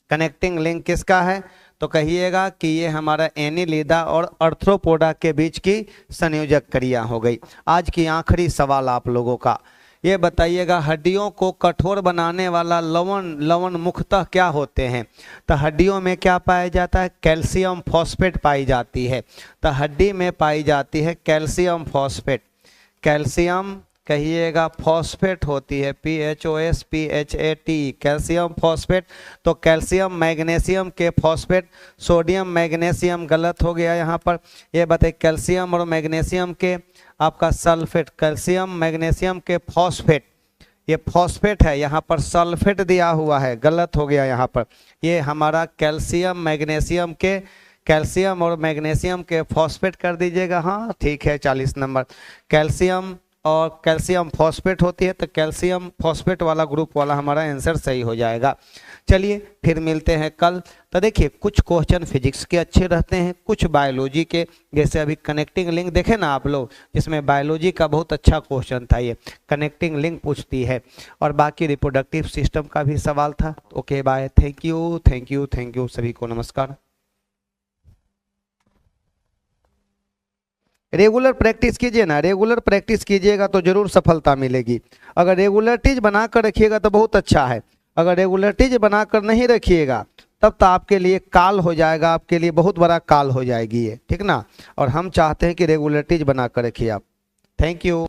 कनेक्टिंग लिंक किसका है? तो कहिएगा कि ये हमारा एनीलिडा और अर्थ्रोपोडा के बीच की संयोजक क्रिया हो गई। आज की आखिरी सवाल आप लोगों का, ये बताइएगा हड्डियों को कठोर बनाने वाला लवण मुख्यतः क्या होते हैं? तो हड्डियों में क्या पाया जाता है? कैल्शियम फॉस्फेट पाई जाती है। तो हड्डी में पाई जाती है कैल्शियम फॉस्फेट, कैल्शियम कहिएगा फॉस्फेट होती है, PHOSPHAT, कैल्शियम फॉस्फेट। तो कैल्शियम मैग्नीशियम के फॉस्फेट, सोडियम मैग्नीशियम गलत हो गया यहाँ पर। ये बताइए कैल्शियम और मैग्नीशियम के आपका सल्फेट, कैल्शियम मैग्नीशियम के फॉस्फेट, ये फॉस्फेट है, यहाँ पर सल्फेट दिया हुआ है, गलत हो गया यहाँ पर। ये हमारा कैल्शियम मैग्नीशियम के, कैल्शियम और मैग्नीशियम के फॉस्फेट कर दीजिएगा। हाँ ठीक है, 40 नंबर। कैल्शियम और कैल्शियम फॉस्फेट होती है, तो कैल्शियम फॉस्फेट वाला ग्रुप वाला हमारा आंसर सही हो जाएगा। चलिए फिर मिलते हैं कल। तो देखिए कुछ क्वेश्चन फिजिक्स के अच्छे रहते हैं, कुछ बायोलॉजी के, जैसे अभी कनेक्टिंग लिंक देखे ना आप लोग, जिसमें बायोलॉजी का बहुत अच्छा क्वेश्चन था, ये कनेक्टिंग लिंक पूछती है। और बाकी रिप्रोडक्टिव सिस्टम का भी सवाल था। Okay bye, thank you thank you thank you, सभी को नमस्कार। रेगुलर प्रैक्टिस कीजिए ना, रेगुलर प्रैक्टिस कीजिएगा तो जरूर सफलता मिलेगी। अगर रेगुलरिटीज बनाकर रखिएगा तो बहुत अच्छा है, अगर रेगुलरिटीज बनाकर नहीं रखिएगा तब तो आपके लिए काल हो जाएगा, आपके लिए बहुत बड़ा काल हो जाएगी ये, ठीक ना। और हम चाहते हैं कि रेगुलरिटीज बनाकर रखिए आप। Thank you.